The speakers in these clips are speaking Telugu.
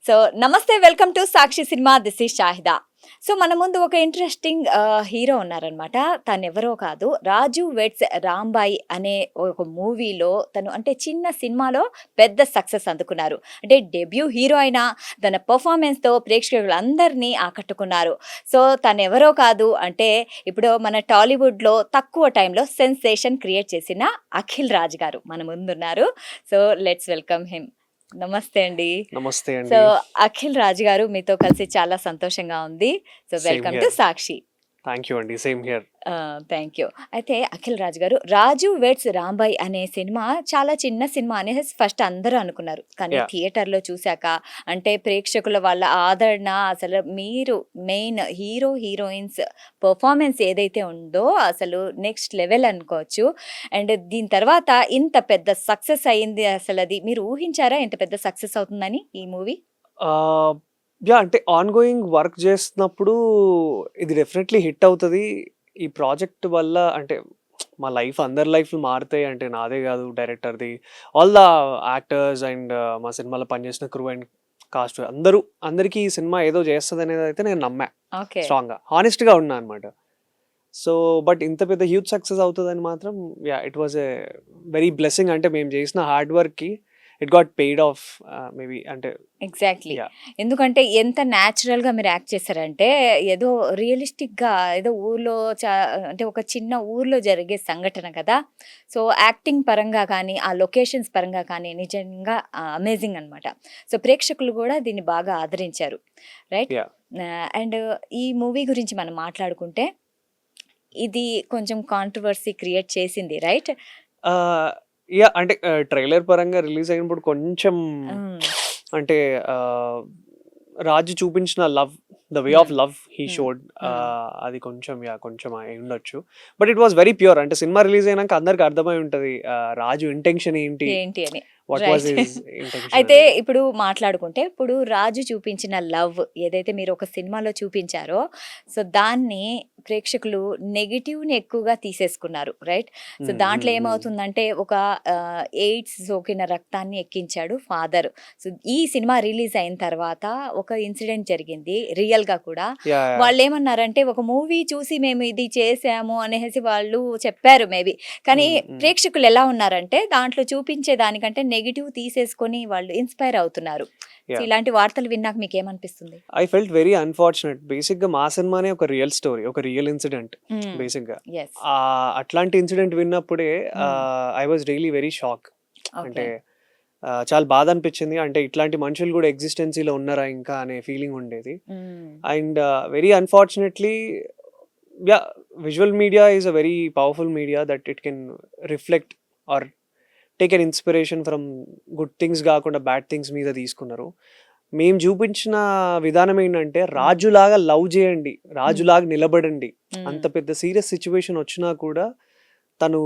సో నమస్తే, welcome to Sakshi cinema. This is Shahida. So మన ముందు ఒక ఇంట్రెస్టింగ్ హీరో ఉన్నారనమాట. తను ఎవరో కాదు, రాజు వెడ్స్ రాంబాయి అనే ఒక మూవీలో తను అంటే చిన్న సినిమాలో పెద్ద సక్సెస్ అందుకున్నారు. అంటే డెబ్యూ హీరో అయినా తన పర్ఫార్మెన్స్తో ప్రేక్షకులందరినీ ఆకట్టుకున్నారు. సో తను ఎవరో కాదు అంటే ఇప్పుడు మన టాలీవుడ్లో తక్కువ టైంలో సెన్సేషన్ క్రియేట్ చేసిన అఖిల్ రాజ్ గారు మన ముందున్నారు. So let's welcome him. నమస్తే అండి. నమస్తే సో అండి. అఖిల్ రాజ్ గారు, మీతో కలిసి చాలా సంతోషంగా ఉంది. So same welcome to here. Sakshi. Thank you అండి. Same here. Thank you. అయితే అఖిల్ రాజ్ గారు, రాజు వెడ్స్ రాంబాయ్ అనే సినిమా చాలా చిన్న సినిమా అనేసి ఫస్ట్ అందరూ అనుకున్నారు. కానీ యాహ్! థియేటర్లో చూశాక అంటే ప్రేక్షకుల వాళ్ళ ఆదరణ, అసలు మీరు మెయిన్ హీరో హీరోయిన్స్ పర్ఫార్మెన్స్ ఏదైతే ఉందో అసలు నెక్స్ట్ లెవెల్ అనుకోవచ్చు. అండ్ దీని తర్వాత ఇంత పెద్ద సక్సెస్ అయింది. అసలు అది మీరు ఊహించారా ఇంత పెద్ద సక్సెస్ అవుతుందని ఈ మూవీ? ఆహ్, అంటే ఆన్‌గోయింగ్ వర్క్ చేస్తున్నప్పుడు ఇది డెఫినెట్‌లీ హిట్ అవుతది. ఈ ప్రాజెక్ట్ వల్ల అంటే మా లైఫ్ అందరి లైఫ్‌లు మారుతాయి అంటే నాదే కాదు, డైరెక్టర్‌ది, ఆల్ ద యాక్టర్స్ అండ్ మా సినిమాలో పనిచేసిన క్రూ అండ్ కాస్ట్ అందరికీ ఈ సినిమా ఏదో చేస్తదనేదైతే నేను నమ్మా ఓకే. స్ట్రాంగ్‌గా. హానెస్ట్‌గా ఉన్నా అనమాట. సో, బట్ ఇంత పెద్ద హ్యూజ్ సక్సెస్ అవుతదని మాత్రం it was a very blessing. అంటే మేము చేసిన హార్డ్ వర్క్‌కి it got paid of maybe అంటే ఎగ్జాక్ట్లీ. యాహ్! ఎందుకంటే ఎంత న్యాచురల్గా మీరు యాక్ట్ చేశారంటే, ఏదో రియలిస్టిక్గా ఏదో ఊర్లో అంటే ఒక చిన్న ఊర్లో జరిగే సంఘటన కదా. సో యాక్టింగ్ పరంగా కానీ ఆ లొకేషన్స్ పరంగా కానీ నిజంగా అమేజింగ్ అనమాట. సో ప్రేక్షకులు కూడా దీన్ని బాగా ఆదరించారు, రైట్? యాహ్! అండ్ ఈ మూవీ గురించి మనం మాట్లాడుకుంటే ఇది కొంచెం కాంట్రవర్సీ క్రియేట్ చేసింది, రైట్? ఆహ్, అంటే ట్రైలర్ పరంగా రిలీజ్ అయినప్పుడు కొంచెం అంటే రాజు చూపించిన love, the way of love he showed, అది కొంచెం అయ్యుండొచ్చు. But it was very pure. అంటే సినిమా రిలీజ్ అయినాక అందరికి అర్థమై ఉంటది రాజు ఇంటెన్షన్ ఏంటి, ఏంటి అని, what was right? His intention అయితే అనేది. ఇప్పుడు మాట్లాడుకుంటే, ఇప్పుడు రాజు చూపించిన లవ్ ఏదైతే మీరు ఒక సినిమాలో చూపించారో, సో దాన్ని ప్రేక్షకులు నెగిటివ్ని ఎక్కువగా తీసేసుకున్నారు, రైట్? సో హ్మ్. దాంట్లో హ్మ్. హ్మ్. ఏమవుతుందంటే ఒక ఎయిడ్స్ సోకిన రక్తాన్ని ఎక్కించాడు ఫాదర్. సో ఈ సినిమా రిలీజ్ అయిన తర్వాత ఒక ఇన్సిడెంట్ జరిగింది రియల్గా కూడా. యాహ్! వాళ్ళు ఏమన్నారంటే ఒక మూవీ చూసి మేము ఇది చేసాము అనేసి వాళ్ళు చెప్పారు మేబీ. కానీ హ్మ్. హ్మ్. ప్రేక్షకులు ఎలా ఉన్నారంటే దాంట్లో చూపించే దానికంటే నెగిటివ్ తీసేసుకొని వాళ్ళు ఇన్స్పైర్ అవుతున్నారు. So yeah! ఇలాంటి వార్తలు విన్నాక మీకేమనిపిస్తుంది? I felt very unfortunate. బేసిక్‌గా మా సినిమానే ఒక రియల్ స్టోరీ, ఒక రియల్ ఇన్సిడెంట్ బేసిక్‌గా. యెస్. అట్లాంటి ఇన్సిడెంట్ విన్నప్పుడే I was really very shock. Okay. అంటే చాలా బాధ అనిపించింది. అంటే ఇట్లాంటి మనుషులు కూడా ఎగ్జిస్టెన్సీలో ఉన్నారా ఇంకా అనే ఫీలింగ్ ఉండేది. And very unfortunately yeah! Visual media is a very powerful media that it can reflect or take an inspiration from good things గాకుండా బ్యాడ్ థింగ్స్ మీద తీసుకున్నారు. మేము చూపించిన విధానం ఏంటంటే రాజులాగా లవ్ చేయండి, రాజులాగా నిలబడండి. అంత పెద్ద సీరియస్ సిట్యుయేషన్ వచ్చినా కూడా తను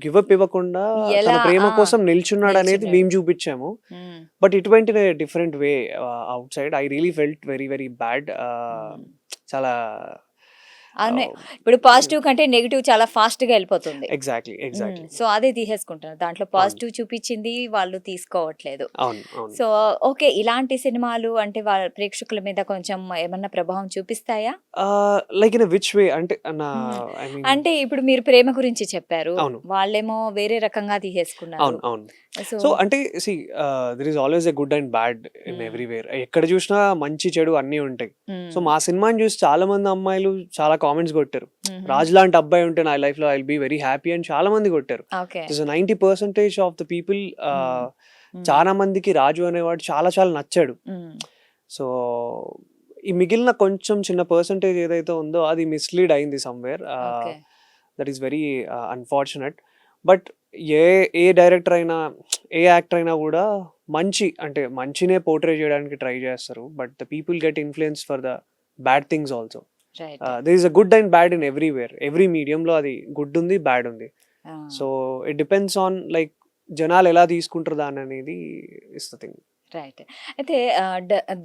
గివ్ అప్ ఇవ్వకుండా తన ఎలా ప్రేమ కోసం నిల్చున్నాడనేది నిల్చున్నాడు. మేము చూపించాము. But it went in a different way out side. I really felt very very bad. చాలా అవును. ఆహ్, ఇప్పుడు పాజిటివ్ కంటే నెగెటివ్ చాలా ఫాస్ట్‌గా వెళ్ళిపోతుంది. ఎగ్జాక్ట్‌లీ. సో అదే తీసేసుకుంటున్నారు. దాంట్లో అవును. పాజిటివ్ చూపించింది వాళ్ళు తీసుకోవట్లేదు. అవును. So okay. ఇలాంటి సినిమాలు అంటే ప్రేక్షకుల మీద కొంచెం ఏమన్నా ప్రభావం చూపిస్తాయా? Like in a which way అంటే నా హ్మ్. ఐ మీన్ అంటే ఇప్పుడు మీరు ప్రేమ గురించి చెప్పారు. అవును. వాళ్ళేమో వేరే రకంగా తీసేసుకున్నారు. అవును. సో సో అంటే there is always a good and bad in hmm. Everywhere. ఎక్కడ చూసినా మంచి, చెడు అన్నీ ఉంటాయి. సో హ్మ్. మా సినిమాని చూసి చాలా మంది అమ్మాయిలు చాలా కామెంట్స్ కొట్టారు. హుహు. రాజు లాంటి అబ్బాయి ఉంటే నా లైఫ్‌లో I will be very happy అని చాలా మంది కొట్టారు. Okay. So 90% of the people హ్మ్. హ్మ్. చాలా మందికి రాజు అనేవాడు చాలా చాలా నచ్చాడు. హ్మ్. సో ఈ మిగిలిన కొంచెం చిన్న పర్సెంటేజ్ ఏదైతే ఉందో అది మిస్‌లీడ్ అయింది somewhere. Okay. That is very unfortunate. But A A director అయినా, ఏ యాక్టర్ అయినా గూడా అంటే మంచినే పోర్ట్రే చేయడానికి ట్రై చేస్తారు. But the people get influenced for the bad things also. Right. There is a good and bad in everywhere. Every మీడియంలో అది గుడ్ ఉంది, బ్యాడ్ ఉంది. ఆ! So it depends on like జనాలు ఎలా తీసుకుంటారు దాన్ననేది ఇస్ ద థింగ్. రైట్. అయితే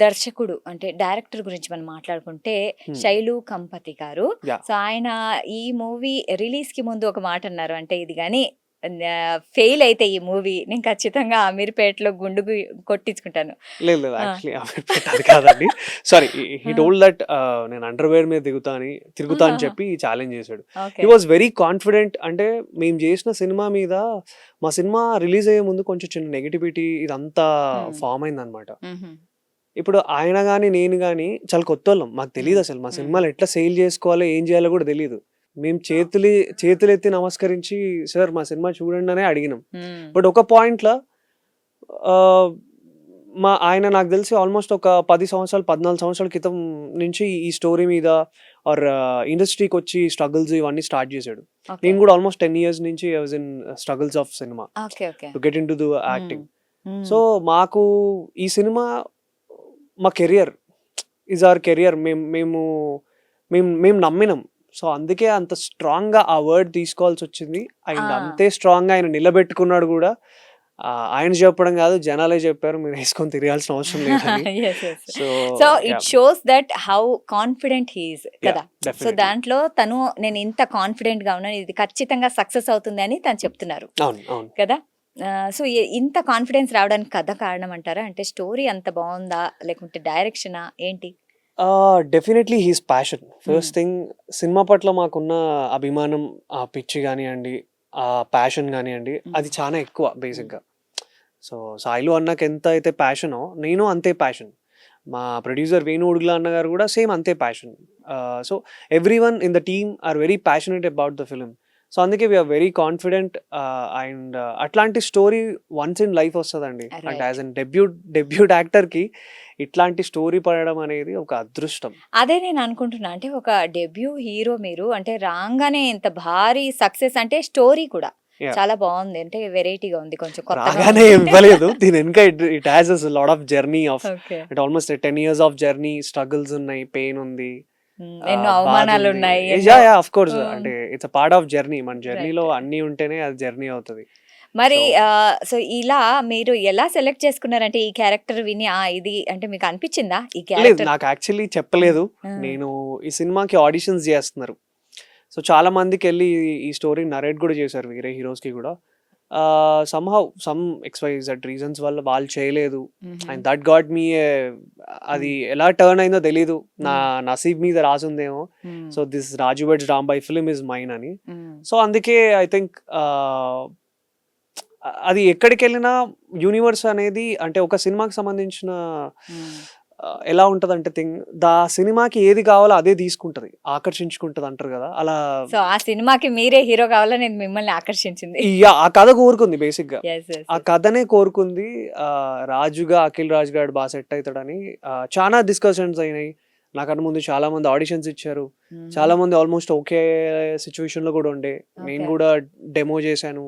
దర్శకుడు అంటే డైరెక్టర్ గురించి మనం మాట్లాడుకుంటే హ్మ్. శైలు కంపతి గారు. యాహ్! సో ఆయన ఈ మూవీ రిలీజ్‌కి ముందు ఒక మాట అన్నారు. అంటే ఇది గాని ఫెయిల్ అయితే ఈ మూవీ నేను ఖచ్చితంగా అమీర్పేటలో గుండు కొట్టించుకుంటాను. లేదు ఆ! యాక్చువల్లీ అది కాదండి. సారీ హి ఆ! టోల్డ్ దట్ నేను అండర్‌వేర్ మీద తిరుగుతా అని ఆహాహా! చెప్పి ఛాలెంజ్ చేసాడు. Okay. He was very confident. అంటే మేము చేసిన సినిమా మీద మా సినిమా రిలీజ్ అయ్యే ముందు కొంచెం చిన్న నెగటివిటీ ఇదంతా హ్మ్. ఫార్మ్ అయిందనమాట. హుహు. ఇప్పుడు ఆయన గాని, నేను గాని చాలా కొత్తోళ్ళం. మాకు హ్మ్. తెలీదసలు. మా హ్మ్. సినిమాలు ఎట్లా సేల్ చేసుకోవాలో, ఏం చేయాలో కూడా తెలీదు. మేము చేతులెత్తి నమస్కరించి, "సార్ మా సినిమా చూడండి" అనే అడిగినాం. హ్మ్. బట్ ఒక పాయింట్‌లో ఆహ్, ఆయన నాకు తెలిసి ఆల్మోస్ట్ ఒక 10 సంవత్సరాలు, 14 సంవత్సరాల క్రితం నుంచి ఈ స్టోరీ మీద ఆర్ ఇండస్ట్రీకొచ్చి స్ట్రగుల్స్ ఇవన్నీ స్టార్ట్ చేసాడు. ఓకే. నేను కూడా ఆల్మోస్ట్ 10 ఇయర్స్ నుంచి I was in struggles of cinema okay. Okay. To get into the హ్మ్. యాక్టింగ్. హ్మ్. సో, మాకు ఈ సినిమా మా కెరియర్. Is our career. మేము నమ్మినాం. సో, అందుకే అంత స్ట్రాంగ్‌గా ఆ వర్డ్ తీసుకోవాల్సొచ్చింది. అండ్ ఆ! అంతే స్ట్రాంగ్‌గా ఆయన నిలబెట్టుకున్నాడు గూడా. ఆయన చెప్పడం గాదు, జనాలే చెప్పారు మీరేసుకొని తిరగాల్సిన అవసరం లేదని. Yes. Yes. So, so, it yeah! Shows that how confident he is yeah! కదా! So, definitely. దాంట్లో తను నేను ఇంత కాన్ఫిడెంట్‌గా ఉన్నాను. ఇది ఖచ్చితంగా సక్సెస్ అవుతుంది అని తను చెప్తున్నారు. అవును. అవును. కదా! సో, ఇంత కాన్ఫిడెన్స్ రావడానికి కథ కారణం అంటారా? అంటే స్టోరీ అంత బావుందా? లేకుంటే డైరెక్షనా? ఏంటి? Definitely his passion. హ్మ్. ఫస్ట్ థింగ్ సినిమా పట్ల మాకున్న అభిమానం, ఆ పిచ్చి గానియండి, ఆ ప్యాషన్ గానియండి, అది హ్మ్. చానా ఎక్కువ హ్మ్. బేసిక్‌గా. సో, సాయిలు అన్నకి ఎంత అయితే ప్యాషనో, నేను అంతే ప్యాషన్. మా ప్రొడ్యూసర్ వేణు ఉడుగుల అన్న గారు గూడా సేమ్ అంతే passion. So, everyone in the team are very passionate about the film. So, అందుకే we are very confident. And అట్లాంటి స్టోరీ వన్స్ ఇన్ లైఫ్ వస్తదండి. అంటే రైట్. యాస్ ఎన్ డెబ్యూట్ యాక్టర్‌కి ఇట్లాంటి స్టోరీ పడడం అనేది ఒక అదృష్టం. అదే నేను అనుకుంటున్నా. అంటే ఒక డెబ్యూ హీరో మీరు అంటే రాంగానే ఇంత భారీ సక్సెస్ అంటే స్టోరీ కూడా యాహ్! చాలా బావుంది. అంటే వెరైటీగా ఉంది. కొంచెం కొత్తగా రాగానే ఉంది. ఇవ్వలేదు. దీని వెనక it has a lot of journey of okay. అంటే almost 10 years of journey, struggles ఉన్నాయి, పెయిన్ ఉంది. ఎన్నో బాధుంది. అవమానాలున్నాయి. ఎన్నో యాహ్! యాహ్! Of course. హ్మ్. అంటే it's a part of journey. మన రైట్. జర్నీలో అన్నీ ఉంటేనే అది జర్నీ అవుతది. మరి సో, సో, ఇలా మీరు ఎలా సెలెక్ట్ చేసుకున్నారంటే ఈ క్యారెక్టర్ విని ఇది అంటే మీకు అనిపిచ్చిందా? ఈ లేదు క్యారెక్టర్ నాకు యాక్చువల్లీ హ్మ్. చెప్పలేదు. హ్మ్. నేను ఈ సినిమాకి ఆడిషన్స్ జేస్తున్నారు. సో, చాలా మందికెళ్ళి ఈ స్టోరీని నరేట్ గూడా చేశారు వేరే హీరోస్‌కి గూడా. సమ్‌హౌ సమ్ ఎక్స్-వై-జెడ్ రీజన్స్ వల్ల వాళ్ళు చేయలేదు. హుహు. అండ్ దట్ గాట్ మీ అది హ్మ్. ఎలా టర్న్ అయిందో తెలీదు. నా హ్మ్. నసీబ్ మీద రాసుందేమో. Hmm. So, this 'Raju weds Rambai' film is mine అని. హ్మ్. సో, అందుకే ఐ థింక్ అది ఎక్కడికెళ్ళినా యూనివర్స్ అనేది అంటే ఒక సినిమాకి సంబంధించిన హ్మ్. ఎలా ఉంటదంటే సినిమాకి ఏది కావాలో అదే తీసుకుంటది. ఆకర్షించుకుంటది అంటారు గదా! అలా సో, ఆ సినిమాకి మీరే హీరో కావాలని మిమ్మల్ని ఆకర్షించింది. ఆ కథ కోరుకుంది బేసిక్‌గా. యెస్. యెస్. ఆ యెస్. కథనే కోరుకుంది. రాజుగా అఖిల్ రాజ్ గాడు సెట్ అయితాడని చానా డిస్కషన్స్ అయినాయి. నాకన్నా ముందు చాలా మంది ఆడిషన్స్ ఇచ్చారు. హుహు. చాలా మంది ఆల్మోస్ట్ ఓకే సిట్యుయేషన్‌లో గూడా ఉండే. నేను ఓకే. గూడా డెమో చేశాను.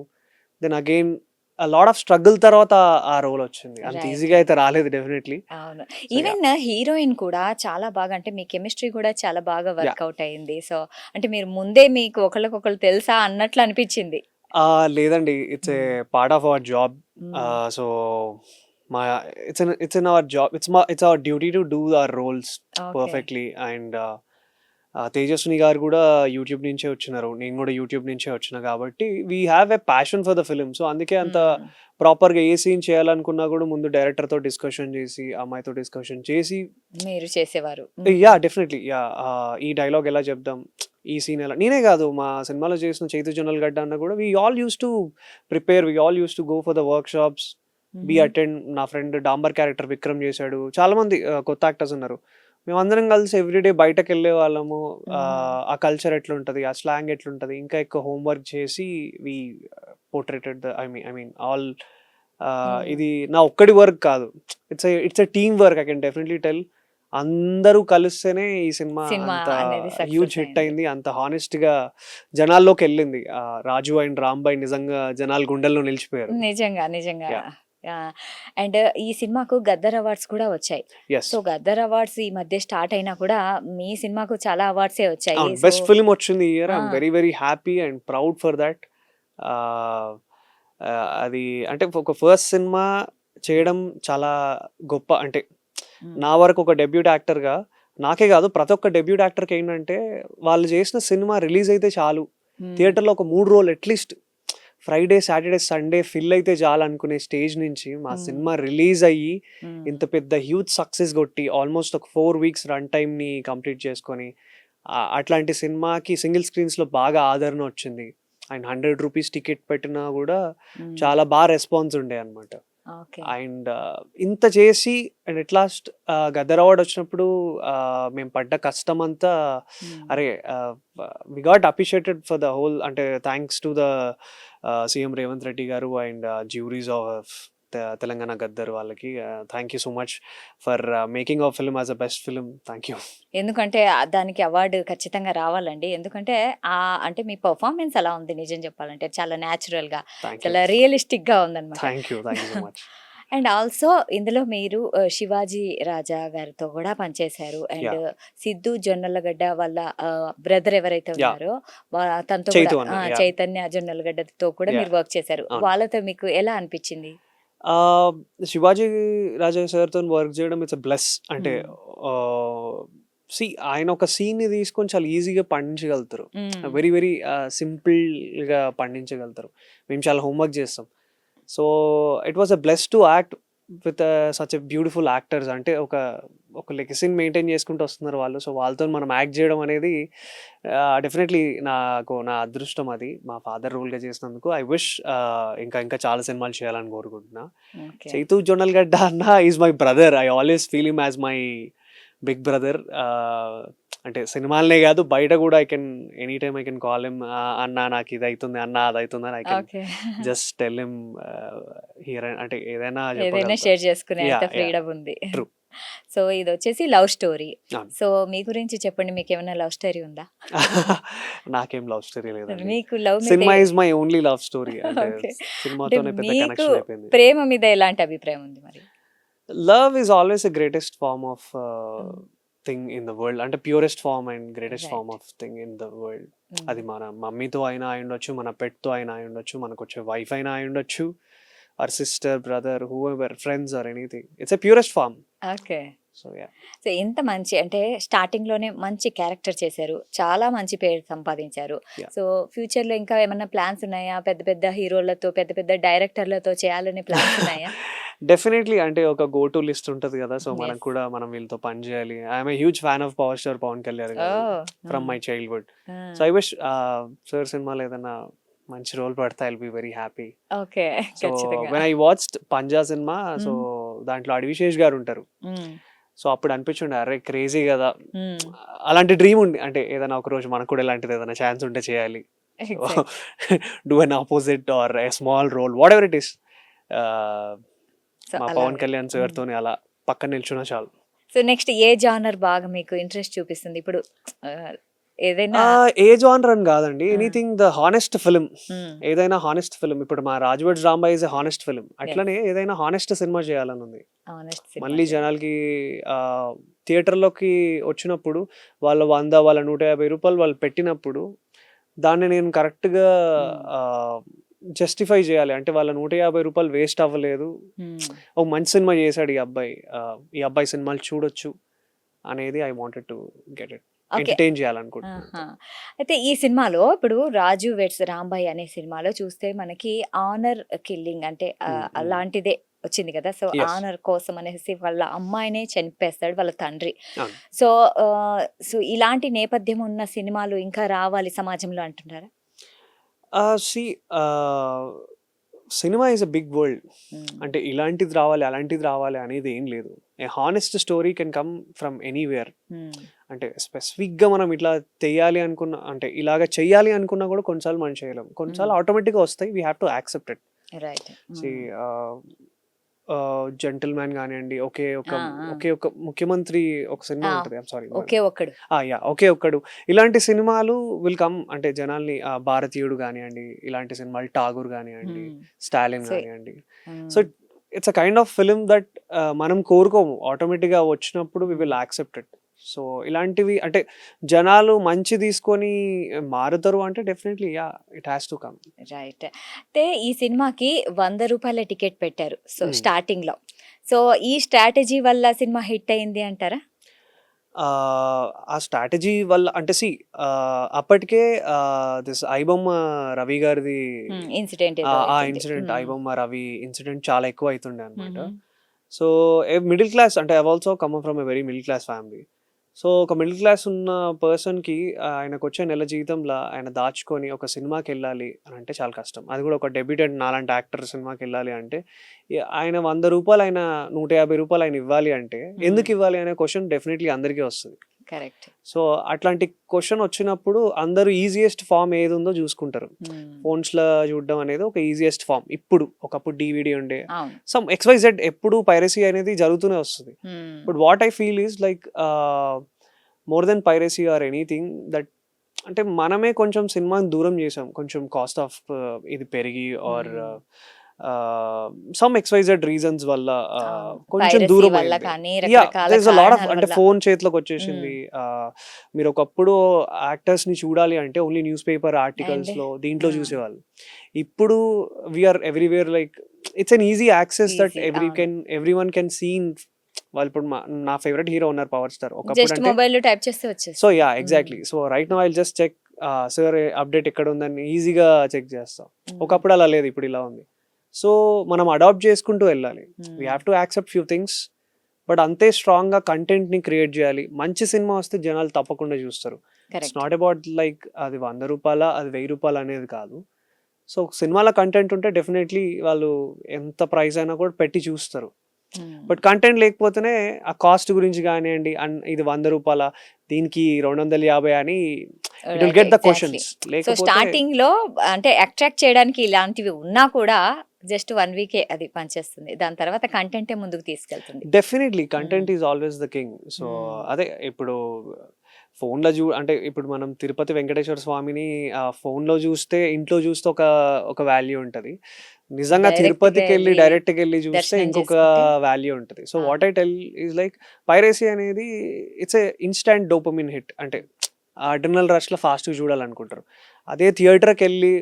Then again lot of struggle తర్వాత ఆ రోల్ వచ్చింది. అంత రైట్. ఈజీగా అయితే రాలేదు డెఫినెట్‌లీ. అవును. So, yeah! ఈవెన్ హీరోయిన్ కూడా చాలా బాగా అంటే మీ కెమిస్ట్రీ కూడా చాలా బాగా యాహ్! వర్కౌట్ అయింది. సో, అంటే మీరు ముందే మీకు ఒకళ్ళకొకళ్ళు తెలుసా అన్నట్లు అనిపిచ్చింది. లేదండి. It's a hmm. Part of our job. Hmm. So, మా it's in our job. It's our duty to do our roles okay. Perfectly. And Tejaswini గారు గూడా యూట్యూబ్ నుంచే వచ్చినారు. నేను గూడా యూట్యూబ్ నుంచే వచ్చినా గాబట్టి we have a passion for the film. So, అందుకే అంత హ్మ్. ప్రాపర్‌గా ఏ సీన్ చేయాలనుకున్నా గూడా ముందు డైరెక్టర్‌తో డిస్కషన్ చేసి, అమ్మాయితో డిస్కషన్ చేసి మీరు చేసేవారు. హ్మ్. డెఫినెట్‌లీ. ఈ డైలాగ్ ఎలా చెప్దాం? ఈ సీన్ ఎలా నేనే గాదు మా సినిమాలో చేసిన 'చైతు జొన్నలగడ్డ' అన్న గూడా we all used to prepare. We all used to go for the workshops. హుహు. అటెండ్. నా ఫ్రెండ్ 'డాంబర్' క్యారెక్టర్ విక్రమ్ చేశాడు. చాలామంది కొత్త యాక్టర్స్ ఉన్నారు. మేమందరం కలిసి ఎవ్రీడే బయటకెళ్ళేవాళ్ళము. హుహు. ఆ కల్చర్ ఎట్లుంటది? ఆ స్లాంగ్ ఎట్లుంటది? ఇంకా ఎక్కువ హోమ్ వర్క్ చేసి వి పోర్ట్రేటెడ్ ఐ మీన్ ఆల్ హ్మ్. ఇది నా ఒక్కడి వర్క్ కాదు. It's a team work. I can definitely tell. అందరూ కలిస్తేనే ఈ సినిమా సినిమా అంత అనేది హ్యూజ్ సక్సెస్ హిట్ అయింది. అయింది. అంత హానెస్ట్‌గా జనాల్లోకెళ్ళింది. 'రాజు అండ్ రాంబాయ్' నిజంగా జనాల గుండెల్లో నిలిచిపోయారు. నిజంగా. నిజంగా. యాహ్! యాహ్! అండ్ ఈ సినిమాకు గద్దర్ అవార్డ్స్ కూడా వచ్చాయి. యెస్. సో, గద్దర్ అవార్డ్స్ ఈ మధ్య స్టార్ట్ అయినా కూడా మీ సినిమాకు చాలా అవార్డ్సే వచ్చాయి. అవును. సో బెస్ట్ ఫిల్మ్ వచ్చింది ఈ ఇయర్. ఆ! I'm very very happy and proud for that. ఆహ్, అది అంటే ఒక ఫస్ట్ సినిమా చేయడం చాలా గొప్ప. అంటే హ్మ్. నా వరకు ఒక డెబ్యూట్ యాక్టర్‌గా నాకే గాదు ప్రతి ఒక్క డెబ్యూట్ యాక్టర్‌కి ఏంటంటే వాళ్ళు చేసిన సినిమా రిలీజ్ అయితే చాలు. హ్మ్. థియేటర్‌లో ఒక 3 రోజులు at least Friday, Saturday, Sunday fill అయితే చాలనుకునే స్టేజ్ నుంచి మా సినిమా రిలీజ్ అయ్యి ఇంత పెద్ద హ్యూజ్ సక్సెస్ కొట్టి ఆల్మోస్ట్ ఒక 4 వీక్స్ రన్ టైమ్‌ని కంప్లీట్ చేసుకొని అట్లాంటి సినిమాకి సింగిల్ స్క్రీన్స్‌లో బాగా ఆదరణ వచ్చింది. అండ్ రూ. 100 టికెట్ పెట్టినా కూడా చాలా రెస్పాన్స్ ఉండే అన్నమాట. ఓకే. అండ్ ఇంత చేసి and at last Gaddar award వచ్చినప్పుడు మేము పడ్డ కష్టమంతా అరే we got appreciated for the whole, అంటే thanks to the CM Revanth Reddy garu and juries of Telangana Gaddar వాళ్ళకి thank you so much for making of film as a best film. Thank you. ఎందుకంటే దానికి అవార్డు ఖచ్చితంగా రావాలండి. ఎందుకంటే అంటే మీ పర్ఫార్మెన్స్ అలా ఉంది నిజం చెప్పాలంటే. చాలా న్యాచురల్‌గా, థ్యాంక్ యూ. చాలా రియలిస్టిక్‌గా ఉందన్నమాట. Thank you so much. And also ఇందులో మీరు శివాజీ రాజా గారితో కూడా పనిచేశారు. అండ్ సిద్ధు జొన్నలగడ్డ వాళ్ళ బ్రదర్ ఎవరైతే ఉన్నారో తనతో చైతు కూడా అన్న, yeah. చైతన్య జొన్నలగడ్డతో కూడా Yeah. మీరు వర్క్ చేశారు. అవును. వాళ్ళతో మీకు ఎలా అనిపించింది? శివాజీ రాజా సార్తో వర్క్ చేయడం ఇట్స్ బ్లెస్. అంటే ఆయన ఒక సీన్ని తీసుకొని చాలా ఈజీగా పండించగలుగుతారు. వెరీ వెరీ సింపుల్గా పండించగలుగుతారు. మేము చాలా హోంవర్క్ చేస్తాం. So it was a bless to act with such a beautiful actors. అంటే ఒక లెగసీని మెయింటైన్ చేసుకుంటూ వస్తున్నారు వాళ్ళు. సో వాళ్ళతో మనం యాక్ట్ చేయడం అనేది డెఫినెట్లీ నా అదృష్టం. అది మా ఫాదర్ రోల్గా చేసినందుకు. ఐ విష్ ఇంకా చాలా సినిమాలు చేయాలని కోరుకుంటున్నా. చైతు జొన్నలగడ్డ అన్న is my brother. I always feel him as my big brother. అంటే సినిమాలనే కాదు బయట కూడా any time I can call him అన్న నాకు ఇది అవుతుంది, అన్న అది అవుతుంది అని I can just tell him here. అంటే ఏదైనా షేర్ చేసుకునే Yeah, ఫ్రీడమ్ ఉంది. True. సో ఇది వచ్చేసి లవ్ స్టోరీ. అవును. సో మీ గురించి చెప్పండి, మీకు ఏమైనా లవ్ స్టోరీ ఉందా? నాకేం లవ్ స్టోరీ లేదండి. మీకు love cinema is my only love story. అంటే Okay. సినిమాతోనే పెద్ద మీకు కనెక్షన్ అయిపోయింది. ప్రేమ మీద ఎలాంటి అభిప్రాయం ఉంది మరి? Love is always the greatest form of thing in the world. అంటే purest form and greatest form of thing in the world. అది మన మమ్మీతో అయినా అయి ఉండొచ్చు, మన పెట్తో అయినా అయి ఉండొచ్చు, మనకు వచ్చే వైఫ్ అయినా అయి ఉండొచ్చు, or sister, brother, whoever, friends or anything. It's a purest form. Okay. So yeah. So ఇంత మంచి అంటే స్టార్టింగ్ లోనే మంచి క్యారెక్టర్ చేశారు, చాలా మంచి పేరు సంపాదించారు. Yeah. సో ఫ్యూచర్ లో ఇంకా ఏమైనా ప్లాన్స్ ఉన్నాయా? పెద్ద పెద్ద హీరోలతో, పెద్ద పెద్ద డైరెక్టర్లతో చేయాలనే ప్లాన్స్ ఉన్నాయా? డెఫినెట్లీ. అంటే ఒక గో టు లిస్ట్ ఉంటుంది కదా. So Yes. మనకు కూడా మనం వీళ్ళతో పని చేయాలి. I'm a huge fan of power star Pawan Kalyan garu from my childhood. So I wish sir సినిమాలో ఏదైనా మంచి రోల్ పడితే I'll be very happy. Okay. So when I watched Panja సినిమా, సో దాంట్లో అడివిశేష్ గారు ఉంటారు. సో అప్పుడు అనిపించుండే అరే క్రేజీ కదా, అలాంటి డ్రీమ్ ఉంది. అంటే ఏదైనా ఒక రోజు మనకు కూడా ఇలాంటిది ఏదైనా ఛాన్స్ ఉంటే చేయాలి. Do an opposite or a small role what ever it is. మా పవన్ కళ్యాణ్ సార్తోని అలా పక్కన నిల్చున్నా చాలు. సో నెక్స్ట్ ఏ జానర్ బాగా మీకు ఇంట్రెస్ట్ చూపిస్తుంది ఇప్పుడు? ఏదైనా ఏ జానర్ అని కాదండి, ఎనీథింగ్ ద హానెస్ట్ ఫిలిం. ఏదైనా హానెస్ట్ ఫిలిం. ఇప్పుడు మా Raju weds Rambai is a honest film. అట్లనే ఏదైనా హానెస్ట్ సినిమా చేయాలని ఉంది. మళ్ళీ జనాలకి థియేటర్లోకి వచ్చినప్పుడు వాళ్ళు 100, వాళ్ళ 150 రూపాయలు వాళ్ళు పెట్టినప్పుడు దాన్ని నేను కరెక్ట్గా జస్టిఫై చేయాలి. అంటే వాళ్ళ 150 రూపాయలు వేస్ట్ అవ్వలేదు, ఒక మంచి సినిమా చేశాడు ఈ అబ్బాయి సినిమాలు చూడొచ్చు అనేది I wanted to get it, entertain చేయాలనుకుంటున్నాను. అయితే ఈ సినిమాలో ఇప్పుడు రాజు వెడ్స్ రాంబాయ్ అనే సినిమాలో చూస్తే మనకి ఆనర్ కిల్లింగ్ అంటే అలాంటిదే వచ్చింది కదా. సో ఆనర్ కోసం అనేసి వాళ్ళ అమ్మాయినే చనిపేస్తాడు వాళ్ళ తండ్రి. సో సో ఇలాంటి నేపథ్యం ఉన్న సినిమాలు ఇంకా రావాలి సమాజంలో అంటున్నారా? సినిమా ఈజ్ అ బిగ్ వరల్డ్. అంటే ఇలాంటిది రావాలి అలాంటిది రావాలి అనేది ఏం లేదు. A honest story can come from anywhere. అంటే స్పెసిఫిక్గా మనం ఇట్లా చేయాలి అనుకున్నా, అంటే ఇలాగ చెయ్యాలి అనుకున్నా కూడా కొన్నిసార్లు మనం చేయలేం, కొన్నిసార్లు ఆటోమేటిక్గా వస్తాయి. We have to accept it. Right. Gentle man కానివ్వండి, ఒకే ఒక ముఖ్యమంత్రి ఒక సినిమా ఉంటుంది, సారీ ఒకే ఒక్కడు, ఇలాంటి సినిమాలు విల్ కమ్. అంటే జనాల్ని భారతీయుడు కానివ్వండి, ఇలాంటి సినిమాలు, ఠాగూర్ కానివ్వండి, స్టాలిన్ కానివ్వండి. So it's a kind of film that మనం కోరుకోము, ఆటోమేటిక్గా వచ్చినప్పుడు we will accept it. So ఇలాంటివి అంటే జనాలు మంచి తీసుకొని మారుతారు అంటే definitely yeah it has to come. Right. అయితే ఈ సినిమాకి 100 రూపాయల టికెట్ పెట్టారు సో స్టార్టింగ్ లో. సో ఈ స్ట్రాటజీ వల్ల సినిమా హిట్ అయింది అంటారా? ఆ స్ట్రాటజీ వల్ల అంటే అప్పటికే దిస్ ఐబొమ్మ రవి గారిది ఇన్సిడెంట్ ఆ ఏదో ఆ అయిపోయింది. ఇన్సిడెంట్ హ్మ్. ఐబొమ్మ రవి ఇన్సిడెంట్ చాలా ఎక్కువ అవుతుండే అనమాట. హుహు. సో మిడిల్ క్లాస్ అంటే I also come from a very middle class family. So ఒక మిడిల్ క్లాస్ ఉన్న పర్సన్‌కి ఆయనకొచ్చే నెల జీతంలో ఆయన దాచుకొని ఒక సినిమాకెళ్ళాలి అని అంటే చాలా కష్టం. అది కూడా ఒక డెబ్యూటెంట్ నాలాంటి యాక్టర్ సినిమాకెళ్ళాలి అంటే ఆయన రూ. 100 ఆయన రూ. 150 ఆయన ఇవ్వాలి అంటే ఎందుకు హ్మ్. ఇవ్వాలి అనే క్వెషన్ డెఫినెట్‌లీ అందరికీ వస్తది. కరెక్ట్. సో అట్లాంటి క్వెషన్ వచ్చినప్పుడు అందరూ ఈజియెస్ట్ ఫార్మ్ ఏదుందో చూసుకుంటారు. హ్మ్. ఫోన్స్‌లో చూడడం అనేది ఒక ఈజియెస్ట్ ఫార్మ్. ఇప్పుడు ఒకప్పుడు డీవీడీ ఉండే. అవును. సమ్ ఎక్స్‌వైజెడ్ ఎప్పుడు పైరసీ అనేది జరుగుతూనే వస్తది. హ్మ్. But what I feel is like more than piracy or anything that అంటే మనమే కొంచెం సినిమాని దూరం చేసాం. కొంచెం కాస్ట్ ఆఫ్ ఇది పెరిగి ఆర్ హ్మ్. సమ్ ఎక్స్‌వైజెడ్ రీజన్స్ వల్ల అవును. కొంచెం పైరసీ దూరం వల్ల అయింది. కానీ యాహ్! రకరకాల there is a lot of కారణాల అంటే వల్ల. ఫోన్ చేతిలోకి హ్మ్. వచ్చేసింది. మీరు ఒకప్పుడు యాక్టర్స్‌ని చూడాలి అంటే ఓన్లీ న్యూస్ పేపర్ అండ్ ఆర్టికల్స్‌లో దీంట్లో హ్మ్. చూసేవాళ్ళు. ఇప్పుడు we are everywhere like it's an easy access that easy. అవును. ఎవ్రీవన్ కెన్ సీ ఇన్ వాళ్ళు ఇప్పుడు నా ఫేవరెట్ హీరో ఉన్నారు 'పవర్ స్టార్.' ఒకప్పుడు జస్ట్ అంటే మొబైల్‌లో టైప్ చేస్తే సో వచ్చేస్తుంది. Yeah! Hmm. Exactly. So right now I'll just check sir update ఎక్కడుందని ఈజీగా చెక్ చేస్తాం. హ్మ్. ఒకప్పుడు అలా లేదు. ఇప్పుడు ఇలా ఉంది. సో మనం అడాప్ట్ చేసుకుంటూ వెళ్ళాలి. వి హ్మ్. Have to accept few things. But అంతే స్ట్రాంగ్‌గా కంటెంట్‌ని క్రియేట్ చేయాలి. మంచి సినిమా వస్తే జనాలు తప్పకుండా చూస్తారు. It's correct. Not about like అది రూ. 100 అది రూ. 1000 అనేది కాదు. సో సినిమాలో కంటెంట్ ఉంటే డెఫినెట్‌లీ వాళ్ళు ఎంత ప్రైస్ అయినా కూడా పెట్టి చూస్తారు. హ్మ్. బట్ కంటెంట్ లేకపోతేనే ఆ కాస్ట్ గురించి గానియండి, ఇది రూ. 100 దీనికి 250 అని it will write. Get the exactly. Questions. So, లేకపోతే స్టార్టింగ్‌లో అంటే అట్రాక్ట్ చేయడానికి ఇలాంటివి ఉన్నా కూడా జస్ట్ 1 వీకే అది పనిచేస్తుంది. దాని తర్వాత కంటెంటే ముందుకు తీసుకెళ్తుంది. డెఫినెట్‌లీ హ్మ్. Content is always the king. So హ్మ్. అదే ఇప్పుడు ఫోన్‌లో అంటే ఇప్పుడు మనం తిరుపతి వెంకటేశ్వర స్వామిని ఫోన్‌లో చూస్తే, ఇంట్లో చూస్తే ఒక వాల్యూ ఉంటది. నిజంగా డైరెక్ట్‌గా ఎళ్లి డైరెక్ట్‌గా చూస్తే దర్శనం ఇంకొక చేసుకుంటే వాల్యూ ఉంటది. సో వాట్ అవును. I tell is like piracy అనేది it's a instant dopamine hit. అంటే ఆ అడ్రినల్ రష్‌లో ఫాస్ట్‌గా చూడాలనుకుంటారు. అదే థియేటర్‌కెళ్ళి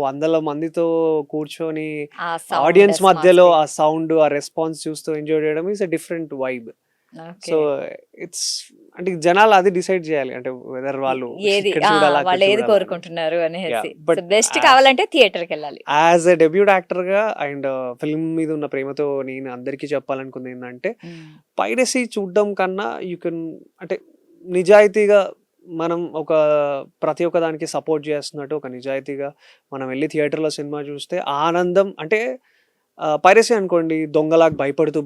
వందల మందితో కూర్చొని ఆ సౌండ్ ఆడియన్స్ మధ్యలో రెస్పాన్సిబిలిటీ. ఆ సౌండ్, ఆ రెస్పాన్స్ చూస్తూ ఎంజాయ్ చేయడం is a different vibe. So okay. It's అంటే జనాలు అది డిసైడ్ చేయాలి. అంటే వెదర్ వాళ్ళు ఏది ఇక్కడ చూడాలా, అక్కడ వాళ్ళు ఏది చూడాలా అని. కోరుకుంటున్నారు అనేసి. యాహ్! సో, బట్ బెస్ట్ కావాలంటే థియేటర్‌కెళ్ళాలి. యాజ్ ఎ డెబ్యూట్ యాక్టర్‌గా అండ్ ఫిల్మ్ మీద ఉన్న ప్రేమతో నేను అందరికీ చెప్పాలనుకుంది ఏందంటే, హ్మ్. పైరసీ చూడడం కన్నా యూ కెన్ అంటే నిజాయితీగా మనం ప్రతి ఒక్క దానికి సపోర్ట్ చేస్తున్నట్టు ఒక నిజాయితీగా మనం వెళ్లి థియేటర్‌లో సినిమా చూస్తే ఆనందం అంటే పైరసీ అనుకోండి దొంగలాగా భయపడుతూ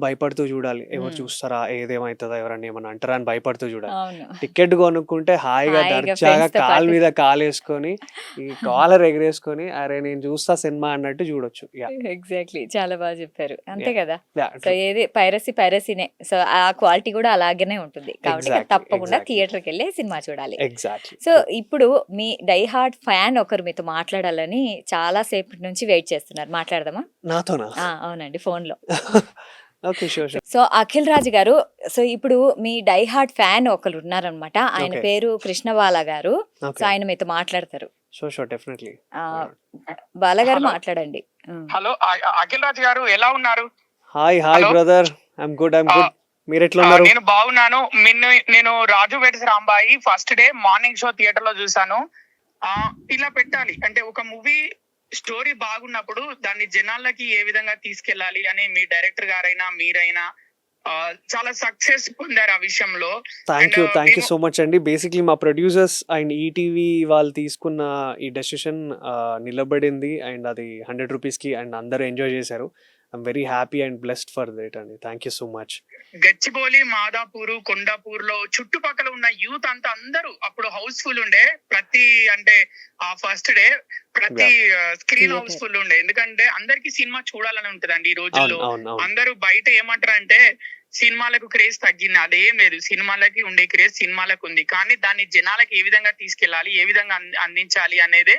చూడాలి. ఎవరు హ్మ్. చూస్తారా? ఏదేమైతదో? ఎవరన్నా ఏమన్నా అంటారా? అని భయపడుతూ చూడాలి. అవును. టికెట్ కొనుక్కుంటే హాయిగా హాయిగా దర్జాగా ఫ్రెండ్స్‌తో కాలు పాటు. మీద కాలేసుకొని, ఈ కాలర్ ఎగరేసుకొని అరే! నేను చూస్తా సినిమా అన్నట్టు చూడొచ్చు. యాహ్! ఎగ్జాక్ట్‌లీ. చాలా బాగా చెప్పారు. అంతే యాహ్! కదా! యాహ్! So, true. ఏది పైరసీనే. సో, ఆ క్వాలిటీ కూడా అలాగనే ఉంటుంది. కాబట్టి తప్పకుండా ఎగ్జాక్ట్‌లీ. థియేటర్‌కెళ్ళే సినిమా చూడాలి. ఎగ్జాక్ట్‌లీ. So, true. ఇప్పుడు మీ డై హార్డ్ ఫ్యాన్ ఒకరు మీతో మాట్లాడాలని చాలా సేపటి నుంచి వెయిట్ చేస్తున్నారు. మాట్లాడదామా? నాతోనా? అవునండి. ఫోన్‌లో. ఓకే. షూర్. సో, అఖిల్ రాజు గారు, సో, ఇప్పుడు మీ డై హార్డ్ ఫ్యాన్ ఒకళ్ళున్నారనమాట. ఆయన ఓకే. పేరు కృష్ణబాల గారు. So, okay. ఆయన మీతో మాట్లాడతారు. షూర్. డెఫినెట్‌లీ. ఆహ్, బాల గారు హలో మాట్లాడండి. హ్మ్. హలో అఖిల్ రాజు గారు ఎలా ఉన్నారు? Hi hello brother. I'm good. ఆ, మీరెట్లున్నారు? నేను బాగున్నాను. నేను Raju weds Rambai first day morning show theatre లో చూసాను. ఇలా పెట్టాలి అంటే ఒక మూవీ స్టోరీ బాగున్నప్పుడు దాన్ని జనాలకి ఏ విధంగా తీసుకెళ్ళాలి అని మీ డైరెక్టర్ గారైనా మీరైనా చాలా సక్సెస్ పొందారు ఆ విషయంలో. అండ్ థ్యాంక్ యూ మేము సో మచ్ అండి. బేసిక్‌లీ మా ప్రొడ్యూసర్స్ అండ్ ఈటీవీ వాళ్ళు తీసుకున్న ఈ డెసిషన్ నిలబడింది. అండ్ అది రూ. 100కి అండ్ అందరూ ఎంజాయ్ చేశారు. I'm very happy and blessed for that అండి. Thank you so much. Gachibowli, Madhapur, Kondapur లో చుట్టుపక్కల ఉన్న యూత్ అంతా అందరూ అప్పుడు హౌస్ఫుల్ ఉండే. ప్రతి అంటే ఆ ఫస్ట్ డే ప్రతి స్క్రీన్ థియేటర్. హౌస్ఫుల్ ఉండే. ఎందుకంటే అందరికి సినిమా చూడాలని ఉంటదండి ఈ రోజుల్లో. అవును. అందరూ బయట ఏమంటారంటే సినిమాలకు క్రేజ్ తగ్గింది. అదేం లేదు. సినిమాలకి ఉండే క్రేజ్ సినిమాలకు ఉంది. కానీ దాన్ని జనాలకి ఏ విధంగా తీసుకెళ్ళాలి, ఏ విధంగా అందించాలి అనేదే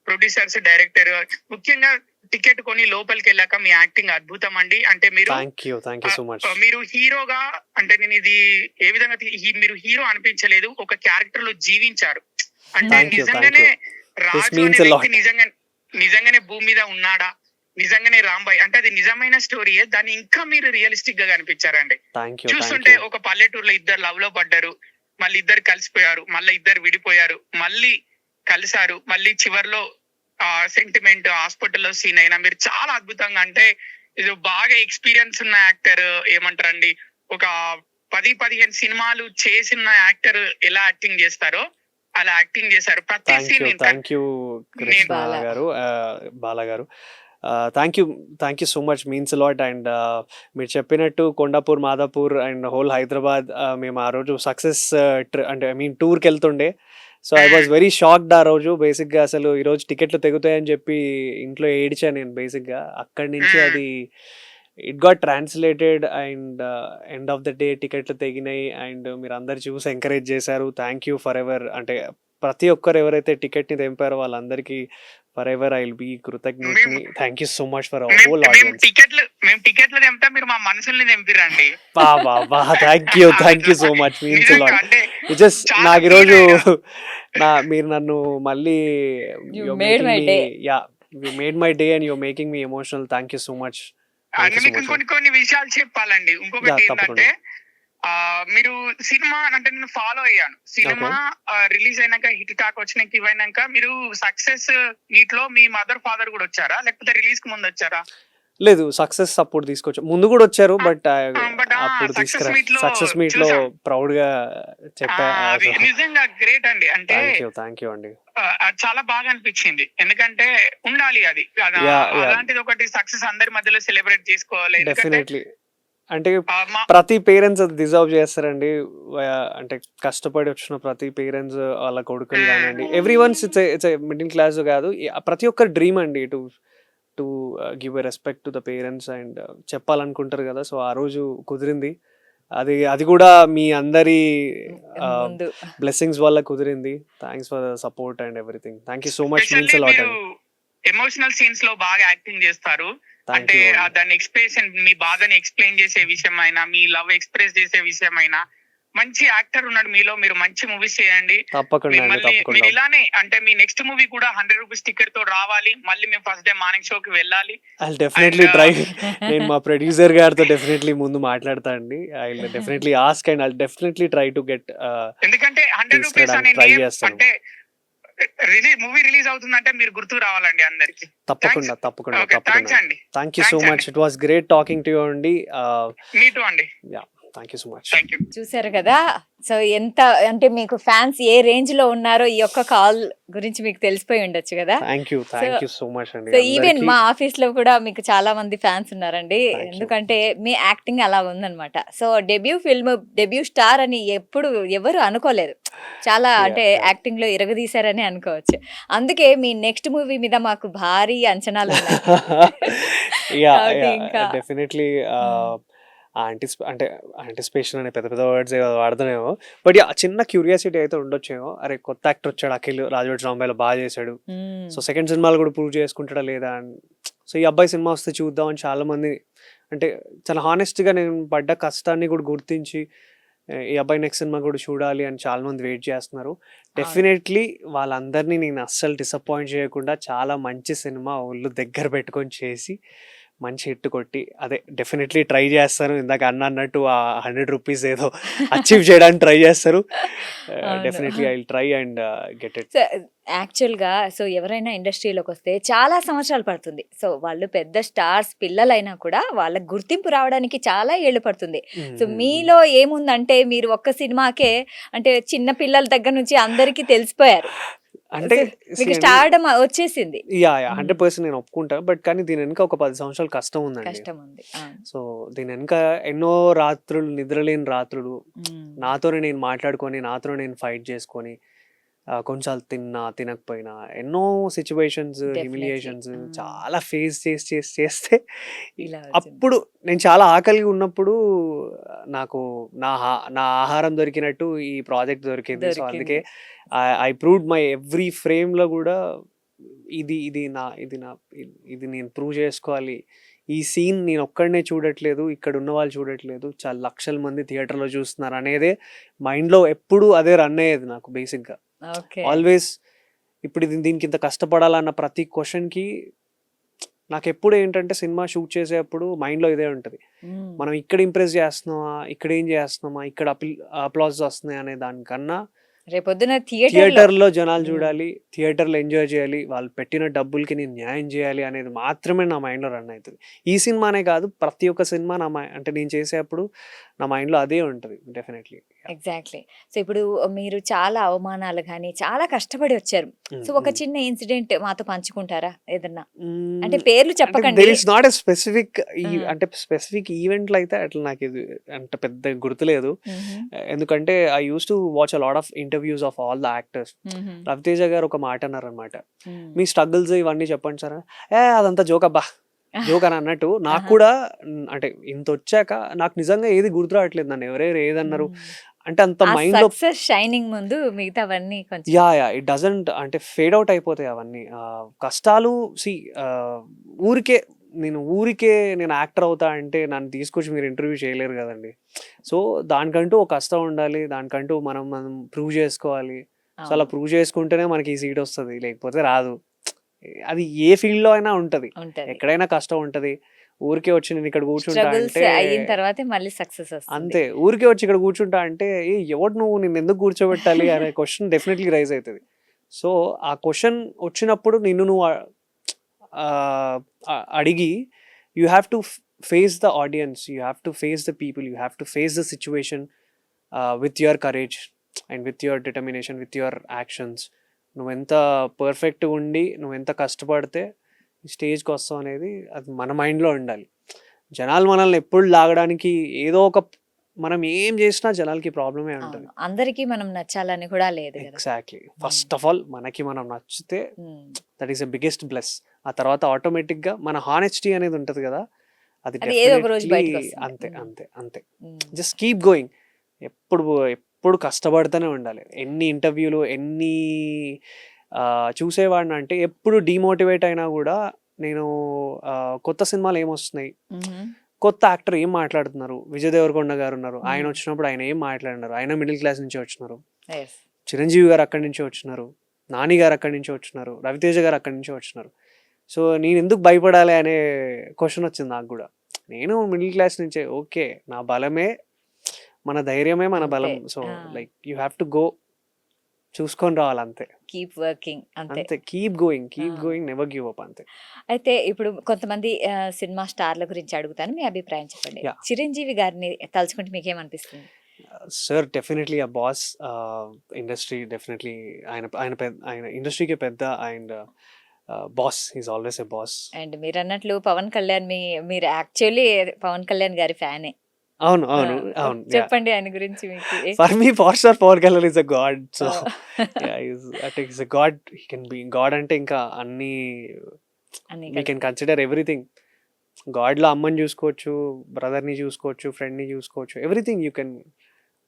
ప్రొడ్యూసర్స్, డైరెక్టర్ ముఖ్యంగా టికెట్ కొని లోపలికి వెళ్ళాక మీ యాక్టింగ్ అద్భుతం అండి. అంటే థ్యాంక్ యూ సో మచ్. మీరు హీరోగా అంటే నేను ఇది ఏ విధంగా మీరు హీరో అనిపించలేదు, ఒక క్యారెక్టర్ లో జీవించారు. అంటే థ్యాంక్ యూ. నిజంగానే దిస్ రాజు అనే మీన్స్ ఎ వ్యక్తి లాట్. నిజంగానే భూమి మీద ఉన్నాడా, నిజంగానే రాంబాయ్ అంటే అది నిజమైన స్టోరీయే. దాన్ని ఇంకా మీరు రియలిస్టిక్ గా కనిపించారండి. Thank you. చూస్తుంటే ఒక పల్లెటూరులో ఇద్దరు లవ్ లో పడ్డారు. మళ్ళీ ఇద్దరు కలిసిపోయారు, మళ్ళీ ఇద్దరు విడిపోయారు, మళ్ళీ కలిశారు, మళ్ళీ చివర్లో సెంటిమెంట్ హాస్పిటల్లో సీన్ అయినా మీరు చాలా అద్భుతంగా, అంటే ఇది బాగా ఎక్స్పీరియన్స్ ఉన్న యాక్టర్ ఏమంటారండి, ఒక 10-15 సినిమాలు చేసిన యాక్టర్ ఎలా యాక్టింగ్ చేస్తారో అలా యాక్టింగ్ చేశారు ప్రతి scene. Thank you Krishna Bala. Garu, Bala garu. Thank you so much, means lot. And మీరు చెప్పినట్టు కొండాపూర్, మాదాపూర్ అండ్ హోల్ హైదరాబాద్ మేము ఆ రోజు సక్సెస్ అంటే ఐ మీన్ టూర్కి వెళ్తుండే. So I was very shocked ఆ రోజు. బేసిక్గా అసలు ఈరోజు టికెట్లు తెగుతాయని చెప్పి ఇంట్లో ఏడిచా నేను. బేసిక్గా అక్కడి నుంచి అది it got translated and end of the day టికెట్లు తెగినాయి. అండ్ మీరు అందరు చూసి ఎంకరేజ్ చేశారు. Thank you for ever. అంటే ప్రతి ఒక్కరు ఎవరైతే టికెట్ని తెంపారో వాళ్ళందరికీ for ever I will be కృతజ్ఞతని. Thank you so much for our whole audience. మేము టికెట్లు తెంపుతా, మీరు మా మనసుల్ని తెంపిరండి. బా thank you so much, means నిజంగా లాట్. అంటే జస్ట్ చాలా నాకు ఈరోజు feel మీరు నన్ను మళ్ళీ You made my day. you made my day and you're making me emotional. Thank you so much. అంటే మీకు కొన్ని విషయాలు చెప్పాలండి. ఇంకొకటి Yeah, తప్పకుండా. ఏంటంటే మీరు సినిమా అంటే నేను ఫాలో అయ్యాను. సినిమా రిలీజ్ అయినాక హిట్ టాక్ వచ్చినాక ఇవైనాక మీరు సక్సెస్ మీట్ లో మీ మదర్ ఫాదర్ కూడా వచ్చారా, లేకపోతే రిలీజ్ కి ముందు వచ్చారా? లేదు, సక్సెస్ అప్పుడు తీసుకొచ్చారు, ముందు కూడా వచ్చారు. బట్ but అప్పుడు success తీసుకురా meet లో సక్సెస్ మీట్ లో చూసాం. ప్రౌడ్ గా చెప్పా. అది నిజంగా గ్రేట్ అండి. అంటే థ్యాంక్ యూ అండి. అది చాలా బాగా అనిపించింది. ఎందుకంటే ఉండాలి అది. Yeah. అలాంటిది ఒకటి సక్సెస్ అందరి మధ్యలో సెలబ్రేట్ చేసుకోవాలి. ఎందుకంటే డెఫినెట్లీ. అంటే మా ప్రతి పేరెంట్స్ అది డిజర్వ్ చేస్తారండి. అంటే కష్టపడి వచ్చిన ప్రతి పేరెంట్స్ వాళ్ళ కొడుకులు కానివ్వండి, every once it's middle class కాదు, ప్రతి ఒక్కరి డ్రీమ్ అండి to to give a respect to the parents and చెప్పాలనుకుంటారు కదా. సో ఆ రోజు కుదిరింది. అది కూడా మీ అందరి ముందు బ్లెస్సింగ్స్ వల్ల కుదిరింది. Thanks for the support and everything. Thank you so much, means Especially lot మీరు అండి. ఎమోషనల్ సీన్స్ లో బాగా యాక్టింగ్ చేస్తారు. థ్యాంక్ అంటే యూ. దాన్ని ఎక్స్ప్రెషన్, మీ బాధని ఎక్స్ప్లెయిన్ చేసే విషయం అయినా, మీ లవ్ ఎక్స్ప్రెస్ చేసే విషయం అయినా, మంచి యాక్టర్ ఉన్నాడు మీలో. మీరు మంచి మూవీస్ చేయండి. తప్పకుండా అండి, మిమ్మల్ని తప్పకుండా. మీరు ఇలానే అంటే మీ నెక్స్ట్ మూవీ కూడా 100 రూపీస్ టికెట్ తో రావాలి. మళ్ళీ మేము ఫస్ట్ డే మార్నింగ్ షోకి వెళ్ళాలి. I definitely And, try. నేను మా ప్రొడ్యూసర్ గారితో డెఫినెట్లీ ముందు మాట్లాడతా అండి. I definitely ask and I definitely try to get. ఎందుకంటే 100 రూపీస్ అనే తీసుకురావడానికి try name చేస్తాను. అంటే మూవీ రిలీజ్ అవుతుందంటే మీరు గుర్తు రావాలండి అందరికి. తప్పకుండా తప్పకుండా ఓకే, థ్యాంక్స్ తప్పకుండా. అండి. Thank you so Thanks much. It was great talking to you అండి. మీతో అండి. Thank you so much. Thank you. చూసారు కదా. సో ఎంత అంటే మీకు ఫ్యాన్స్ ఏ రేంజ్ లో ఉన్నారో ఈ యొక్క కాల్ గురించి మీకు తెలిసిపోయి ఉండొచ్చు కదా. థ్యాంక్ యూ సో మచ్ అండి. సో ఈవెన్ అందరికీ మా ఆఫీస్ లో కూడా మీకు చాలా మంది ఫ్యాన్స్ ఉన్నారండి. Thank you. ఎందుకంటే మీ యాక్టింగ్ అలా ఉందన్నమాట. సో డెబ్యూ స్టార్ అని ఎప్పుడు ఎవరు అనుకోలేదు. చాలా Yeah, అంటే yeah. యాక్టింగ్ లో ఇరగదీశారని అనుకోవచ్చు. అందుకే మీ నెక్స్ట్ మూవీ మీద మాకు భారీ అంచనాలు ఉన్నాయి. కాబట్టి ఇంకా డెఫినెట్లీ అంటే యాంటిసిపేషన్ అనే పెద్ద పెద్ద వర్డ్స్ వాడతానేమో. బట్ చిన్న క్యూరియాసిటీ అయితే ఉండొచ్చేమో. అరే కొత్త యాక్టర్ వచ్చాడు, అఖిల్ రాజోటి రాంబాయిలో బాగా చేశాడు. సో సెకండ్ సినిమాలు కూడా ప్రూవ్ చేసుకుంటాడా లేదా అని. సో ఈ అబ్బాయి సినిమా వస్తే చూద్దామని చాలా మంది, అంటే చాలా హానెస్ట్గా నేను పడ్డ కష్టాన్ని కూడా గుర్తించి ఈ అబ్బాయి నెక్స్ట్ సినిమా కూడా చూడాలి అని చాలా మంది వెయిట్ చేస్తున్నారు. డెఫినెట్లీ వాళ్ళందరినీ నేను అస్సలు డిసప్పాయింట్ చేయకుండా చాలా మంచి సినిమా ఒళ్ళు దగ్గర పెట్టుకొని చేసి మంచి హిట్ కొట్టి అదే డెఫినెట్లీ ట్రై చేస్తాను. ఇందాక అన్నట్టు ఆ 100 రూపీస్ ఏదో అచీవ్ చేయడానికి ట్రై చేస్తారు. Definitely I will try and get it. So యాక్చువల్గా సో ఎవరైనా ఇండస్ట్రీలోకి వస్తే చాలా సంవత్సరాలు పడుతుంది. సో వాళ్ళు పెద్ద స్టార్స్ పిల్లలైనా కూడా వాళ్ళకి గుర్తింపు రావడానికి చాలా ఏళ్ళు పడుతుంది. సో మీలో ఏముందంటే మీరు ఒక్క సినిమాకే అంటే చిన్న పిల్లల దగ్గర నుంచి అందరికీ తెలిసిపోయారు. అంటే మీకు స్టార్డమ్ వచ్చేసింది. 100% నేను ఒప్పుకుంటా. బట్ కానీ దీని వెనుక ఒక 10 సంవత్సరాల కష్టం ఉందండి. కష్టం ఉంది. సో దీని వెనుక ఎన్నో రాత్రులు, నిద్రలేని రాత్రులు, నాతోనే నేను మాట్లాడుకొని, నాతోనే నేను ఫైట్ చేసుకొని, కొన్నిసార్లు తినకపోయినా ఎన్నో సిచ్యువేషన్స్, హ్యూమిలియేషన్స్ చాలా ఫేస్ చేస్తే ఇలా అప్పుడు నేను చాలా ఆకలిగా ఉన్నప్పుడు నాకు నా ఆహారం దొరికినట్టు ఈ ప్రాజెక్ట్ దొరికింది. సో అందుకే I proved my every frame లో కూడా ఇది నేను ప్రూవ్ చేసుకోవాలి. ఈ సీన్ నేను ఒక్కడనే చూడట్లేదు, ఇక్కడ ఉన్న వాళ్ళు చూడట్లేదు, చాలా లక్షల మంది థియేటర్లో చూస్తున్నారు అనేదే మైండ్లో ఎప్పుడు అదే రన్ అయ్యేది నాకు బేసిక్గా. ఆల్వేస్ ఇప్పుడు దీనికి ఇంత కష్టపడాలన్న ప్రతి క్వశ్చన్కి నాకు ఎప్పుడు ఏంటంటే సినిమా షూట్ చేసేటప్పుడు మైండ్లో ఇదే ఉంటుంది, మనం ఇక్కడ ఇంప్రెస్ చేస్తున్నామా, ఇక్కడ ఏం చేస్తున్నామా, ఇక్కడ అప్లాజ్ వస్తున్నాయి అనే దానికన్నా రేపొద్దున థియేటర్ థియేటర్లో జనాలు చూడాలి, థియేటర్లో ఎంజాయ్ చేయాలి, వాళ్ళు పెట్టిన డబ్బులకి నేను న్యాయం చేయాలి అనేది మాత్రమే నా మైండ్లో రన్ అవుతుంది. ఈ సినిమానే కాదు, ప్రతి ఒక్క సినిమా నా అంటే నేను చేసేటప్పుడు నా మైండ్లో అదే ఉంటుంది డెఫినెట్లీ. ఎగ్జాక్ట్లీ. సో ఇప్పుడు మీరు చాలా అవమానాలు కానీ చాలా కష్టపడి వచ్చారు. సో ఒక చిన్న ఇన్సిడెంట్ మాతో పంచుకుంటారా ఏదన్నా? అంటే పేర్లు చెప్పకండి. There is not a specific Mm. అంటే స్పెసిఫిక్ ఈవెంట్లు అయితే అట్లా నాకు ఇది అంటే పెద్ద గుర్తులేదు. మ్మ్. ఎందుకంటే I use to watch a lot of interviews of all the actors. మ్మ్. రవితేజ గారు ఒక మాట అన్నారనమాట, మ్మ్. మీ స్ట్రగుల్స్ ఇవన్నీ చెప్పండి సార్. అదంతా జోక్ అబ్బా, జోక్ అని అన్నట్టు నాకు ఆహా. కూడా అంటే ఇంత వచ్చాక నాకు నిజంగా ఏది గుర్తు రావట్లేదు, నన్ను ఎవరెవరు ఏదన్నారు మ్మ్. అంటే అంత ఆ మైండ్ లో. సక్సెస్ షైనింగ్ ముందు మిగతావన్నీ కొంచెం యా ఇట్ డజంట్ అంటే ఫేడ్ అవుట్ అయిపోతాయి అవన్నీ. కష్టాలు ఊరికే నేను యాక్టర్ అవుతా అంటే నన్ను తీసుకొచ్చి మీరు ఇంటర్వ్యూ చేయలేరు కదండి. సో దానికంటూ ఒక కష్టం ఉండాలి, దానికంటూ మనం ప్రూవ్ చేసుకోవాలి. సో అలా ప్రూవ్ చేసుకుంటేనే మనకి ఈ సీట్ వస్తుంది, లేకపోతే రాదు. అది ఏ ఫీల్డ్ లో అయినా ఉంటది, ఉంటది. ఎక్కడైనా కష్టం ఉంటది. ఊరికే వచ్చి నేను ఇక్కడ కూర్చుంటా స్ట్రగుల్స్ అంటే అయిన తర్వాతే మళ్ళీ సక్సెస్ వస్తుంది. అంతే, ఊరికే వచ్చి ఇక్కడ కూర్చుంటా అంటే ఎవడు నువ్వు, నిన్ను ఎందుకు కూర్చోబెట్టాలి అనే క్వశ్చన్ డెఫినెట్లీ రైజ్ అవుతుంది. సో ఆ క్వశ్చన్ వచ్చినప్పుడు నిన్ను నువ్వు అడిగి you have to face the audience, you have to face the people, you have to face the situation with your courage and with your determination, with your actions. నువ్వెంత పర్ఫెక్ట్గా ఉండి నువ్వెంత కష్టపడితే ఈ స్టేజ్కి వస్తావు అనేది అది మన మైండ్లో ఉండాలి. జనాలు మనల్ని ఎప్పుడు లాగడానికి ఏదో ఒక, మనం ఏం చేసినా జనాలకి ప్రాబ్లమే ఉంటుంది. అవును. అందరికీ మనం నచ్చాలని కూడా లేదు కదా. ఎగ్జాక్ట్లీ. ఫస్ట్ ఆఫ్ ఆల్ మనకి మనం నచ్చితే మ్మ్. That is a biggest bless. ఆ తర్వాత ఆటోమేటిక్గా మన హానెస్టీ అనేది ఉంటుంది కదా, అది అది ఏదో ఒక రోజు definitely బయటకు వస్తుంది. అంతే మ్మ్. అంతే అంతే. మ్మ్. Just keep going. ఎప్పుడు కష్టపడుతూనే ఉండాలి. ఎన్ని ఇంటర్వ్యూలు ఎన్ని చూసేవాడిని అంటే ఎప్పుడు డిమోటివేట్ అయినా కూడా నేను కొత్త సినిమాలు ఏమొస్తున్నాయి, మ్మ్. కొత్త యాక్టర్ ఏం మాట్లాడుతున్నారు. విజయ్ దేవరకొండ గారు ఉన్నారు, ఆయన మ్మ్. వచ్చినప్పుడు ఆయన ఏం మాట్లాడినారు, ఆయన మిడిల్ క్లాస్ నుంచి వచ్చినారు. Yes. చిరంజీవి గారు అక్కడి నుంచి వచ్చినారు, నాని గారు అక్కడి నుంచి వచ్చినారు, రవితేజ గారు అక్కడి నుంచి వచ్చినారు. సో నేను ఎందుకు భయపడాలి అనే క్వశ్చన్ వచ్చింది నాకు కూడా. నేను మిడిల్ క్లాస్ నుంచే, ఓకే నా బలమే మన ధైర్యమే మన బలం. అంతే. సో ఆ. Like you have to go, చూసుకొని రావాలి అంతే. కీప్ వర్కింగ్ అంతే. అంతే, keep going, never give up అంతే. అయితే ఇప్పుడు కొంతమంది సినిమా స్టార్ల గురించి అడుగుతాను, మీ అభిప్రాయం చెప్పండి. Yeah. చిరంజీవి గారిని తలుచుకుంటే మీకేమనిపిస్తుంది? సార్ డెఫినెట్లీ ఆ బాస్, ఇండస్ట్రీ డెఫినెట్లీ ఆయన ఇండస్ట్రీకి పెద్ద, and boss, is always a boss. And మీరు అన్నట్లు పవన్ కళ్యాణ్ మీరు యాక్చువల్లీ పవన్ కళ్యాణ్ గారి ఫ్యానే. అవును ఆ, అవును. చెప్పండి ఆయన గురించి మీకు. For me power star Pawan Kalyan is a god. So ఆ. Is a god. He can be god అంటే ఇంకా అన్ని అన్ని వీ కెన్ కన్సిడర్ ఎవ్రీథింగ్. గాడ్లో అమ్మని చూసుకోవచ్చు, బ్రదర్ని చూసుకోవచ్చు, ఫ్రెండ్ని చూసుకోవచ్చు, everything you can.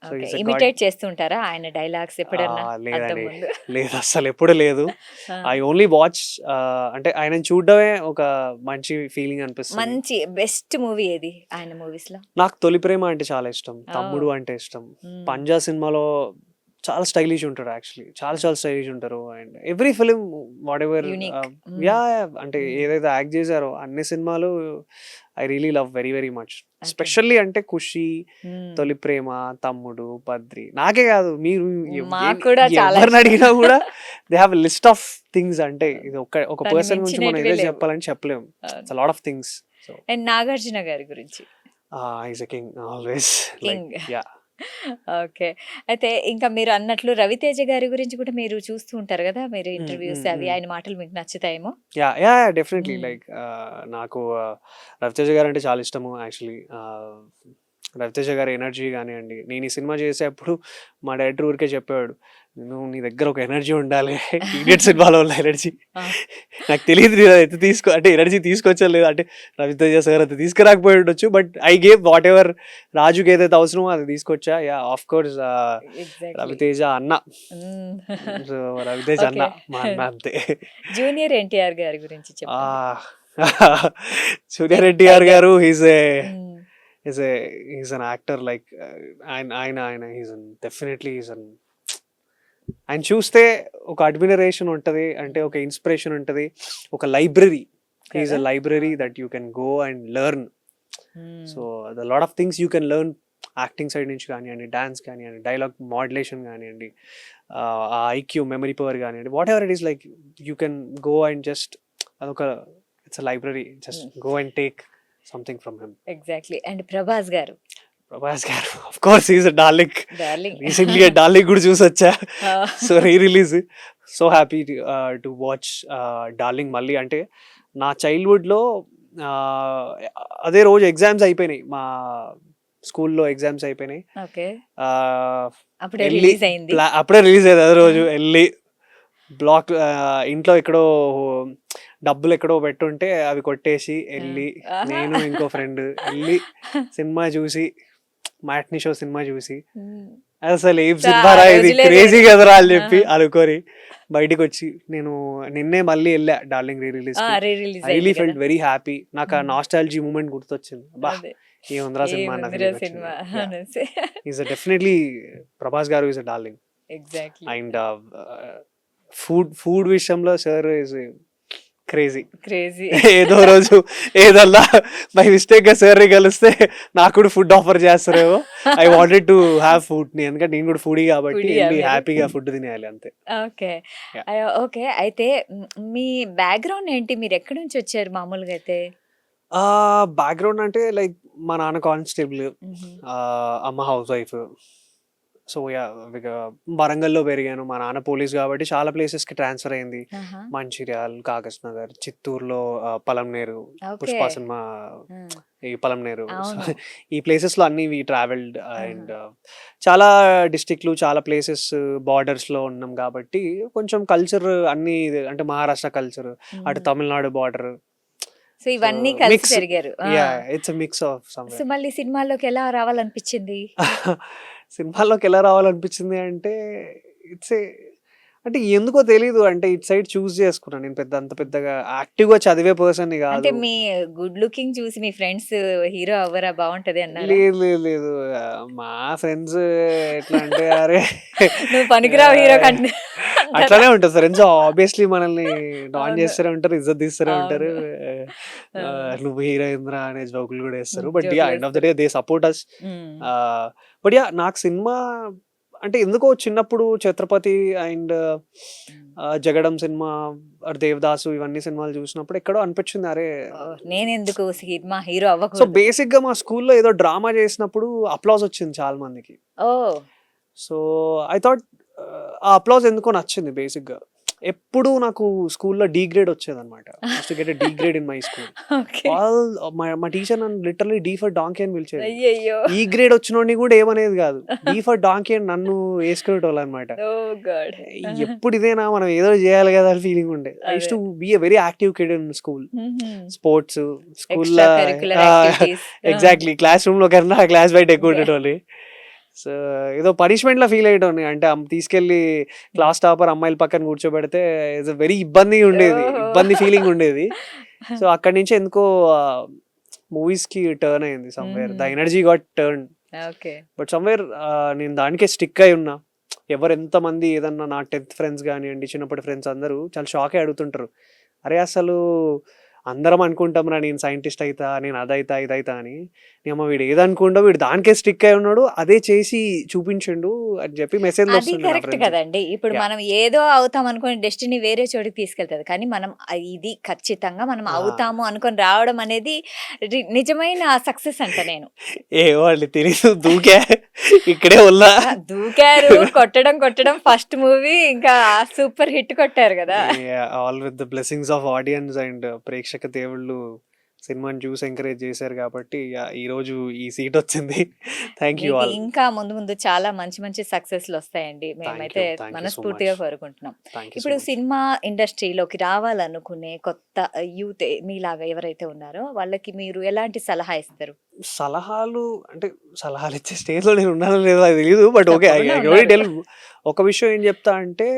So is a god. Imitate చేస్తుంటారా ఆయన డైలాగ్స్ ఎప్పుడన్నా? అద్దం లేదండి, ముందు. లేదు అస్సలు ఎప్పుడు లేదు. ఆ. ఐ ఓన్లీ వాచ్, అంటే ఆయన చూడడమే ఒక మంచి ఫీలింగ్ అనిపిస్తుంది. మంచి బెస్ట్ మూవీ ఏది ఆయన మూవీస్ లో? నాకు తొలి ప్రేమ అంటే చాలా ఇష్టం, Oh. తమ్ముడు అంటే ఇష్టం. మ్మ్. పంజా సినిమాలో చాలా స్టైలిష్ ఉంటారు, యాక్చువల్లీ చాలా స్టైలిష్ ఉంటారు. And every film what ever, Unique. Yeah అంటే ఏదైతే యాక్ట్ చేశారో అన్ని సినిమాలు I really love very much. Specially అంటే ఖుషి, మ్మ్. తొలి ప్రేమ, తమ్ముడు, బద్రి. నాకే కాదు, మీరు మాకు కూడా చాలా ఎవరిని ఇష్టం. అడిగినా కూడా they have list of things. అంటే ఇది ఒక దాన్ని పర్సన్ గురించి మనం మించినటివే ఏదో లేవు. చెప్పాలని చెప్పలేము. అవును. It's lot of things. So and Nagarjuna గారి గురించి. Is a king always. King. Yeah okay. అయితే ఇంకా మీరు అన్నట్లు రవితేజ గారి గురించి కూడా మీరు చూస్తూ ఉంటారు కదా, మీరు ఇంటర్వ్యూస్ అవి, ఆయన మాటలు మీకు నచ్చుతాయేమో. Yeah definitely. మ్మ్. లైక్ నాకు రవితేజ గారు అంటే చాలా ఇష్టము యాక్చువల్లీ. రవితేజ గారి ఎనర్జీ కానివ్వండి, నేను ఈ సినిమా చేసేటప్పుడు మా డైరెక్టర్ ఊరికే చెప్పేవాడు, నువ్వు నీ దగ్గర ఒక ఎనర్జీ ఉండాలి, ఇడియట్ సినిమాలో ఉన్న ఎనర్జీ. ఆ. నాకు తెలియదు నేను అయితే అంటే ఎనర్జీ తీసుకొచ్చా లేదా అంటే, రవితేజ సార్ అది తీసుకురాకపోయి ఉండొచ్చు, but I gave whatever రాజుకి ఏదైతే అవసరమో అది తీసుకొచ్చా. Yeah of course Exactly. Raviteja అన్న. మ్మ్. సో రవితేజ అన్న, Okay. మా అన్న అంతే. జూనియర్ ఎన్టీఆర్ గారి గురించి చెప్పండి. సూర్య ఎన్టీఆర్ గారు is hmm. An actor. Like ఆయన డెఫినెట్లీ ఆయన చూస్తే ఒక అడ్మినరేషన్ ఉంటుంది, అంటే ఒక ఇన్స్పిరేషన్ ఉంటుంది, ఒక library. He is a library that you can go and learn. So the lot of things you can learn acting side నుంచి కానివ్వండి, డాన్స్ కానివ్వండి, డైలాగ్ మాడ్యులేషన్ కానివ్వండి, ఆ ఐక్యూ మెమరీ పవర్ కానివ్వండి, what ever it is, like you can go and just అదొక it's a library, just go and take something from him. Exactly. And Prabhas garu Prabhas garu of course is a darling. Darling. Recently darling కూడా చూసి వచ్చా. So release so happy to watch darling మళ్ళీ. అంటే నా చైల్డ్హుడ్లో అదే రోజు ఎగ్జామ్స్ అయిపోయినాయి, మా స్కూల్లో ఎగ్జామ్స్ అయిపోయినాయి. ఓకే. ఆ, అప్పుడే వెళ్ళి రిలీజ్ అయింది. అప్పుడే రిలీజ్ అయ్యేది అదే రోజు. వెళ్ళి బ్లాక్ ఇంట్లో ఎక్కడో డబ్బులు ఎక్కడో పెట్టుంటే అవి కొట్టేసి వెళ్ళి నేను ఇంకో ఫ్రెండ్ వెళ్ళి సినిమా చూసి, మ్యాట్నీ షో సినిమా చూసి, అసలు ఏం సినిమారా ఇది, క్రేజీ కదరా అని చెప్పి అనుకోని బయటికి వచ్చి నేను నిన్నే మళ్ళీ వెళ్ళా darling release. I really felt very happy. నాకు ఆ నాస్టాలజీ మూమెంట్ గుర్తొచ్చింది. బా ఏముందిరా సినిమా సినిమా. Is definitely Prabhas garu is a darling. Exactly. And food విషయంలో సార్ ఈజ్ క్రేజీ. క్రేజీ. ఏదో రోజు ఏదన్నా బై మిస్టేక్ గా సార్ కలిస్తే నాకు కూడా ఫుడ్ ఆఫర్ చేస్తారేమో. I wanted to have food, ఎందుకంటే నేను కూడా ఫుడీ కాబట్టి హ్యాపీగా ఫుడ్ తినేయాలి అంతే. ఓకే. ఓకే. అయితే మీ బ్యాక్గ్రౌండ్ ఏంటి, మీరు ఎక్కడి నుంచి వచ్చారు మామూలుగా అయితే? బ్యాక్గ్రౌండ్ అంటే లైక్ మా నాన్న కానిస్టేబుల్, అమ్మ హౌస్ వైఫ్. సో వరంగల్లో పెరిగాను. మా నాన్న పోలీస్ కాబట్టి చాలా ప్లేసెస్ కి ట్రాన్స్ఫర్ అయింది. మంచిర్యాల్, కాగజ్ నగర్, చిత్తూరులో పలంనేరు, పుష్ప సినిమా ఈ పలంనేరు, ఈ ప్లేసెస్ లో అన్ని ట్రావెల్డ్. అండ్ చాలా డిస్ట్రిక్ట్లు, చాలా ప్లేసెస్ బార్డర్స్ లో ఉన్నాం కాబట్టి కొంచెం కల్చర్ అన్ని, అంటే మహారాష్ట్ర కల్చర్, అటు తమిళనాడు బార్డర్, సో ఇవన్నీ కలిసి జరిగారు. It's mix of some. So మళ్ళీ సినిమాల్లోకి ఎలా రావాలనిపించింది? సినిమాల్లోకి ఎలా రావాలనిపించింది అంటే ఇట్స్ అంటే ఎందుకో తెలీదు, అంటే ఇట్ సైడ్ చూస్ చేసుకున్నాను. నేను అంత పెద్దగా యాక్టివ్ గా చదివే పర్సన్ కాదు. అంటే మీ గుడ్ లుకింగ్ చూసి మీ ఫ్రెండ్స్ హీరో అవ్వరా, బాగుంటది అన్నారు? లేదు లేదు లేదు, మా ఫ్రెండ్స్ ఎట్లా అంటే అరే నువ్వు పనికిరావు హీరో కంటే అట్లానే ఉంటుంది. ఫ్రెండ్స్ ఆబ్వియస్లీ మనల్ని డాన్ చేస్తూనే ఉంటారు, ఇజ్జత్ తీస్తూనే ఉంటారు. నువ్వు హీరోయిన్ రా అనే జోకులు కూడా వేస్తారు. But yeah, end of the day they support us. But yeah, నాకు సినిమా అంటే ఎందుకో చిన్నప్పుడు ఛత్రపతి అండ్ జగడం సినిమా, దేవదాసు, ఇవన్నీ సినిమాలు చూసినప్పుడు ఎక్కడో అనిపించింది అరే నేనెందుకు సినిమా హీరో అవ్వకూడదు. సో బేసిక్ గా మా స్కూల్లో ఏదో డ్రామా చేసినప్పుడు అప్లాజ్ వచ్చింది చాలా మందికి. సో ఐ థాట్ ఆ అప్లాజ్ ఎందుకో నచ్చింది. బేసిక్ గా ఎప్పుడు నాకు స్కూల్లో డీ గ్రేడ్ వచ్చేది అనమాట. First get D grade in my school. మా టీచర్ నన్ను లిటరలీ డీ ఫర్ డాంకీ అని పిలిచేది. ఈ గ్రేడ్ వచ్చినోడిని కూడా ఏమనేది కాదు, డీ ఫర్ డాంకీ అని నన్ను వేసుకునేటోళ్ళు అనమాట. ఎప్పుడు ఇదేనా, మనం ఏదో చేయాలి కదా అని ఫీలింగ్ ఉండే. I use to be a very active kid in school. Sports స్కూల్లో ఎగ్జాక్ట్లీ, క్లాస్ రూమ్ లో కన్నా క్లాస్ బయట ఎక్కువ ఉండేటోళ్ళు. సో ఏదో పనిష్మెంట్ లా ఫీల్ అయ్యేటోని, అంటే తీసుకెళ్లి క్లాస్ టాపర్ అమ్మాయిల పక్కన కూర్చోబెడితే వెరీ ఇబ్బంది ఫీలింగ్ ఉండేది. సో అక్కడి నుంచి ఎందుకో మూవీస్ కి టర్న్ అయింది. Somewhere the energy got turn. But somewhere నేను దానికే స్టిక్ అయి ఉన్నా. ఎవరు ఎంతమంది ఏదన్నా నా 10th ఫ్రెండ్స్ కానివ్వండి, చిన్నప్పటి ఫ్రెండ్స్ అందరూ చాలా షాక్ అయి అడుగుతుంటారు, అరే అసలు అందరం అనుకుంటాం రా నేను సైంటిస్ట్ అయితా, నేను అదైతా ఇదైతా అని. నేమో వీడు ఏదనుకుంటా, వీడు దానికే స్టిక్ అయి ఉన్నాడు, అదే చేసి చూపించండు అని చెప్పి మెసేజ్. అది కరెక్ట్ కదండి. ఇప్పుడు మనం ఏదో అవుతాం అనుకుని డెస్టినీ వేరే చోటికి తీసుకెళ్తుంది, కానీ మనం ఇది ఖచ్చితంగా మనం అవుతాము అనుకొని రావడం అనేది నిజమైన సక్సెస్ అంట. నేను వాళ్ళు తెలియదు దూకా ఇక్కడే ఉన్నా, దూకారు, కొట్టడం ఫస్ట్ మూవీ ఇంకా సూపర్ హిట్ కొట్టారు కదా. All with the blessings of audience and ప్రేక్షక దేవుళ్ళు సినిమాని చూసి ఎంకరేజ్ చేశారు కాబట్టి ఈ రోజు ఈ సీట్ వచ్చింది. Thank you all. ఇంకా ముందు చాలా మంచి సక్సెస్లు వస్తాయండి, మేమైతే మనస్ఫూర్తిగా కోరుకుంటున్నాం. ఇప్పుడు సినిమా ఇండస్ట్రీలోకి రావాలనుకునే కొత్త యూత్ మీలాగా ఎవరైతే ఉన్నారో వాళ్ళకి మీరు ఎలాంటి సలహా ఇస్తారు? సలహాలు అంటే సలహాలు ఇచ్చే స్టేజ్ లో నేను ఉన్నానో లేదో అది తెలియదు. బట్ ఓకే, ఒక విషయం ఏం చెప్తా అంటే,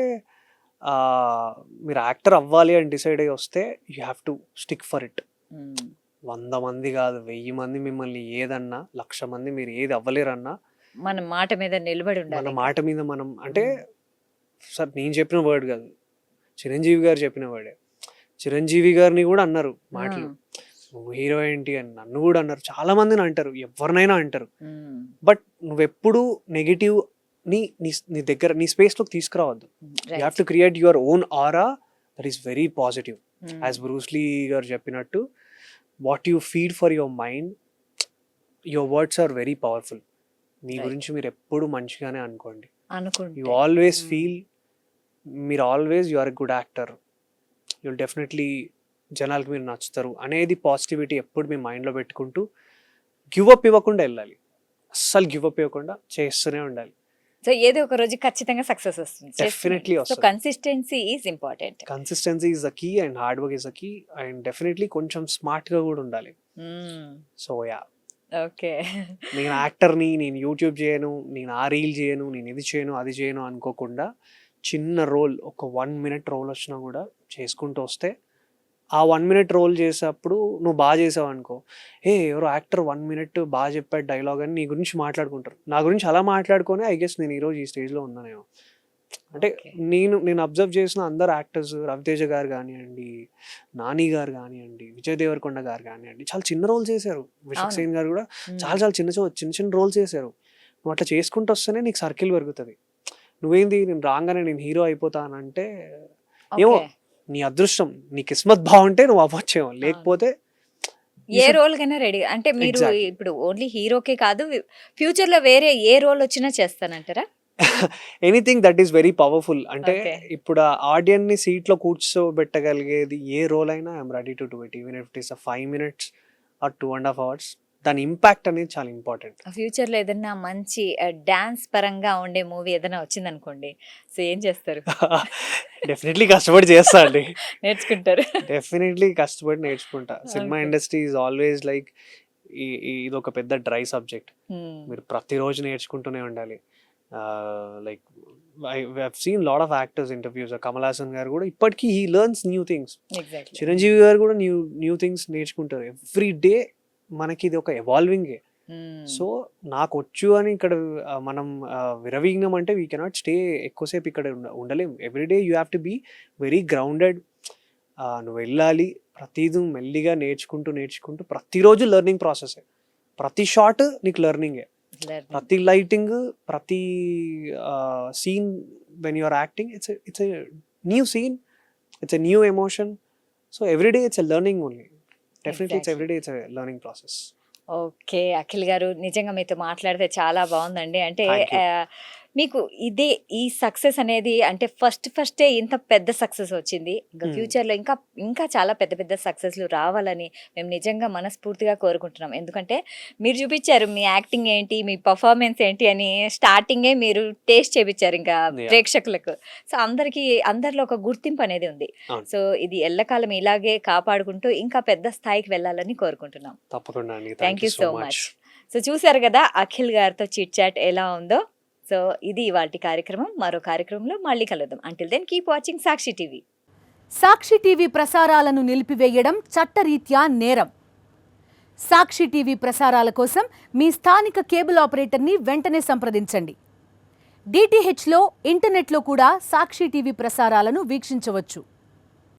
మీరు యాక్టర్ అవ్వాలి అని డిసైడ్ అయ్యి వస్తే you have to stick for it. 100 మంది కాదు, 1000 మంది మిమ్మల్ని ఏదన్నా, 1,00,000 మంది మీరు ఏది అవ్వలేరన్నా మన మాట మీద నిలబడి ఉండాలి. మన మాట మీద మనం, అంటే సార్ నేను చెప్పిన వర్డ్ కాదు, చిరంజీవి గారు చెప్పిన వర్డే. చిరంజీవి గారిని కూడా అన్నారు మాటలు, నువ్వు హీరో ఏంటి అని నన్ను కూడా అన్నారు, చాలా మందిని అంటారు, ఎవరినైనా అంటారు. బట్ నువ్వెప్పుడు నెగిటివ్ నీ నీ దగ్గర నీ స్పేస్లోకి తీసుకురావద్దు. You have to create your own aura that is very positive. As Bruce Lee garu చెప్పినట్టు, what you feed for your mind, your words are very powerful. మీ గురించి మీరు ఎప్పుడు మంచిగానే అనుకోండి. యూ ఆల్వేస్ ఫీల్, మీరు always you are a good actor, you'll definitely జనాలకు మీరు నచ్చుతారు అనేది పాజిటివిటీ ఎప్పుడు మీ మైండ్లో పెట్టుకుంటూ గివ్ అప్ ఇవ్వకుండా వెళ్ళాలి. అస్సలు గివ్ అప్ ఇవ్వకుండా చేస్తూనే ఉండాలి. సో ఏదో ఒక రోజు ఖచ్చితంగా సక్సెస్ వస్తుంది. డెఫినెట్లీ సో వస్తుంది. Consistency is important. Consistency is the key and hard work is the key and definitely కొంచెం స్మార్ట్గా కూడా ఉండాలి. So yeah, okay. నేను యాక్టర్ని, నేను యూట్యూబ్ చేయను, నేను ఆ రీల్ చేయను, నేను ఇది చేయను అది చేయను అనుకోకుండా చిన్న రోల్, ఒక 1 minute రోల్ వచ్చినా కూడా చేసుకుంటూ వస్తే, ఆ 1 minute రోల్ చేసేటప్పుడు నువ్వు బాగా చేసావు అనుకో, ఎవరో యాక్టర్ 1 minute బాగా చెప్పాడు డైలాగ్ అని నీ గురించి మాట్లాడుకుంటారు. నా గురించి అలా మాట్లాడుకొని ఐ గెస్ నేను ఈరోజు ఈ స్టేజ్లో ఉన్నానేమో. అంటే నేను అబ్జర్వ్ చేసిన అందరు యాక్టర్స్, రవితేజ గారు కానివ్వండి, నాని గారు కానివ్వండి, విజయ్ దేవరకొండ గారు కానివ్వండి, చాలా చిన్న రోల్ చేశారు. విశాఖ సేన్ గారు కూడా చాలా చాలా చిన్న రోల్స్ చేశారు. నువ్వు అట్లా చేసుకుంటూ వస్తేనే నీకు సర్కిల్ పెరుగుతుంది. నువ్వేంది నేను రాగానే నేను హీరో అయిపోతానంటే ఏమో నీ అదృష్టం, నీ కిస్మత్ బాగుంటే నువ్వు అవ్వచ్చేమో, లేకపోతే ఏ రోల్ కైనా రెడీ. అంటే మీరు ఇప్పుడు ఓన్లీ హీరోకే కాదు, ఫ్యూచర్ లో వేరే ఏ రోల్ వచ్చినా చేస్తానంటారా? Anything that is very powerful. అంటే ఇప్పుడు ఆ ఆడియన్స్ ని సీట్ లో కూర్చోబెట్టగలిగేది ఏ రోల్ అయినా I'm ready to do it, even if it is 5 minutes or 2.5 hours. దాని ఇంపాక్ట్ అనేది చాలా ఇంపార్టెంట్. ఫ్యూచర్ లో ఏదైనా మంచి డాన్స్ పరంగా ఉండే మూవీ ఏదైనా వచ్చింది అనుకోండి, సో ఏం చేస్తారు? డెఫినెట్లీ కష్టపడి చేస్తా అండి. నేర్చుకుంటారు? డెఫినెట్లీ కష్టపడి నేర్చుకుంటా. Cinema industry is always like, ఇది ఒక పెద్ద డ్రై సబ్జెక్ట్. మీరు ప్రతిరోజు నేర్చుకుంటూనే ఉండాలి. Like I have seen lot of actors interviews. Kamal Haasan గారు కూడా ఇప్పటికీ he learns new things. Chiranjeevi గారు కూడా న్యూ థింగ్స్ నేర్చుకుంటారు ఎవ్రీ డే. మనకి ఇది ఒక ఎవాల్వింగే. సో నాకు వచ్చు అని ఇక్కడ మనం విరవీగ్నం అంటే వీ కెనాట్ స్టే ఎక్కువసేపు ఇక్కడ ఉండలేము. Every day you have to be very grounded. నువ్వు వెళ్ళాలి, ప్రతిదీ మెల్లిగా నేర్చుకుంటూ ప్రతిరోజు లెర్నింగ్ ప్రాసెస్. ప్రతి షాట్ నీకు లెర్నింగే, ప్రతి లైటింగ్, ప్రతి scene when you are acting it's a new scene, it's a new emotion. So every day it's a learning only. Definitely it's every day it's a learning process. ఓకే, అఖిల్ గారు నిజంగా మీతో మాట్లాడితే చాలా బాగుందండి. అంటే మీకు ఇదే ఈ సక్సెస్ అనేది అంటే ఫస్టే ఇంత పెద్ద సక్సెస్ వచ్చింది. ఇంకా ఫ్యూచర్లో ఇంకా చాలా పెద్ద పెద్ద సక్సెస్లు రావాలని మేము నిజంగా మనస్ఫూర్తిగా కోరుకుంటున్నాం. ఎందుకంటే మీరు చూపించారు మీ యాక్టింగ్ ఏంటి, మీ పర్ఫార్మెన్స్ ఏంటి అని స్టార్టింగే మీరు టేస్ట్ చేపించారు ఇంకా ప్రేక్షకులకు. సో అందరిలో ఒక గుర్తింపు అనేది ఉంది. సో ఇది ఎల్లకాలం ఇలాగే కాపాడుకుంటూ ఇంకా పెద్ద స్థాయికి వెళ్ళాలని కోరుకుంటున్నాం. తప్పకుండా. Thank you so much. So చూసారు కదా అఖిల్ గారితో చిట్ చాట్ ఎలా ఉందో. సో ఇది ఇవాల్టి కార్యక్రమం. మరో కార్యక్రమంలో మళ్ళీ కలుద్దాం. అంటిల్ దెన్ కీప్ వాచింగ్ సాక్షి టీవీ. సాక్షి టీవీ ప్రసారాలను నిలిపివేయడం చట్టరీత్యా నేరం. సాక్షి టీవీ ప్రసారాల కోసం మీ స్థానిక కేబుల్ ఆపరేటర్ని వెంటనే సంప్రదించండి. DTHలో ఇంటర్నెట్లో కూడా సాక్షి టీవీ ప్రసారాలను వీక్షించవచ్చు.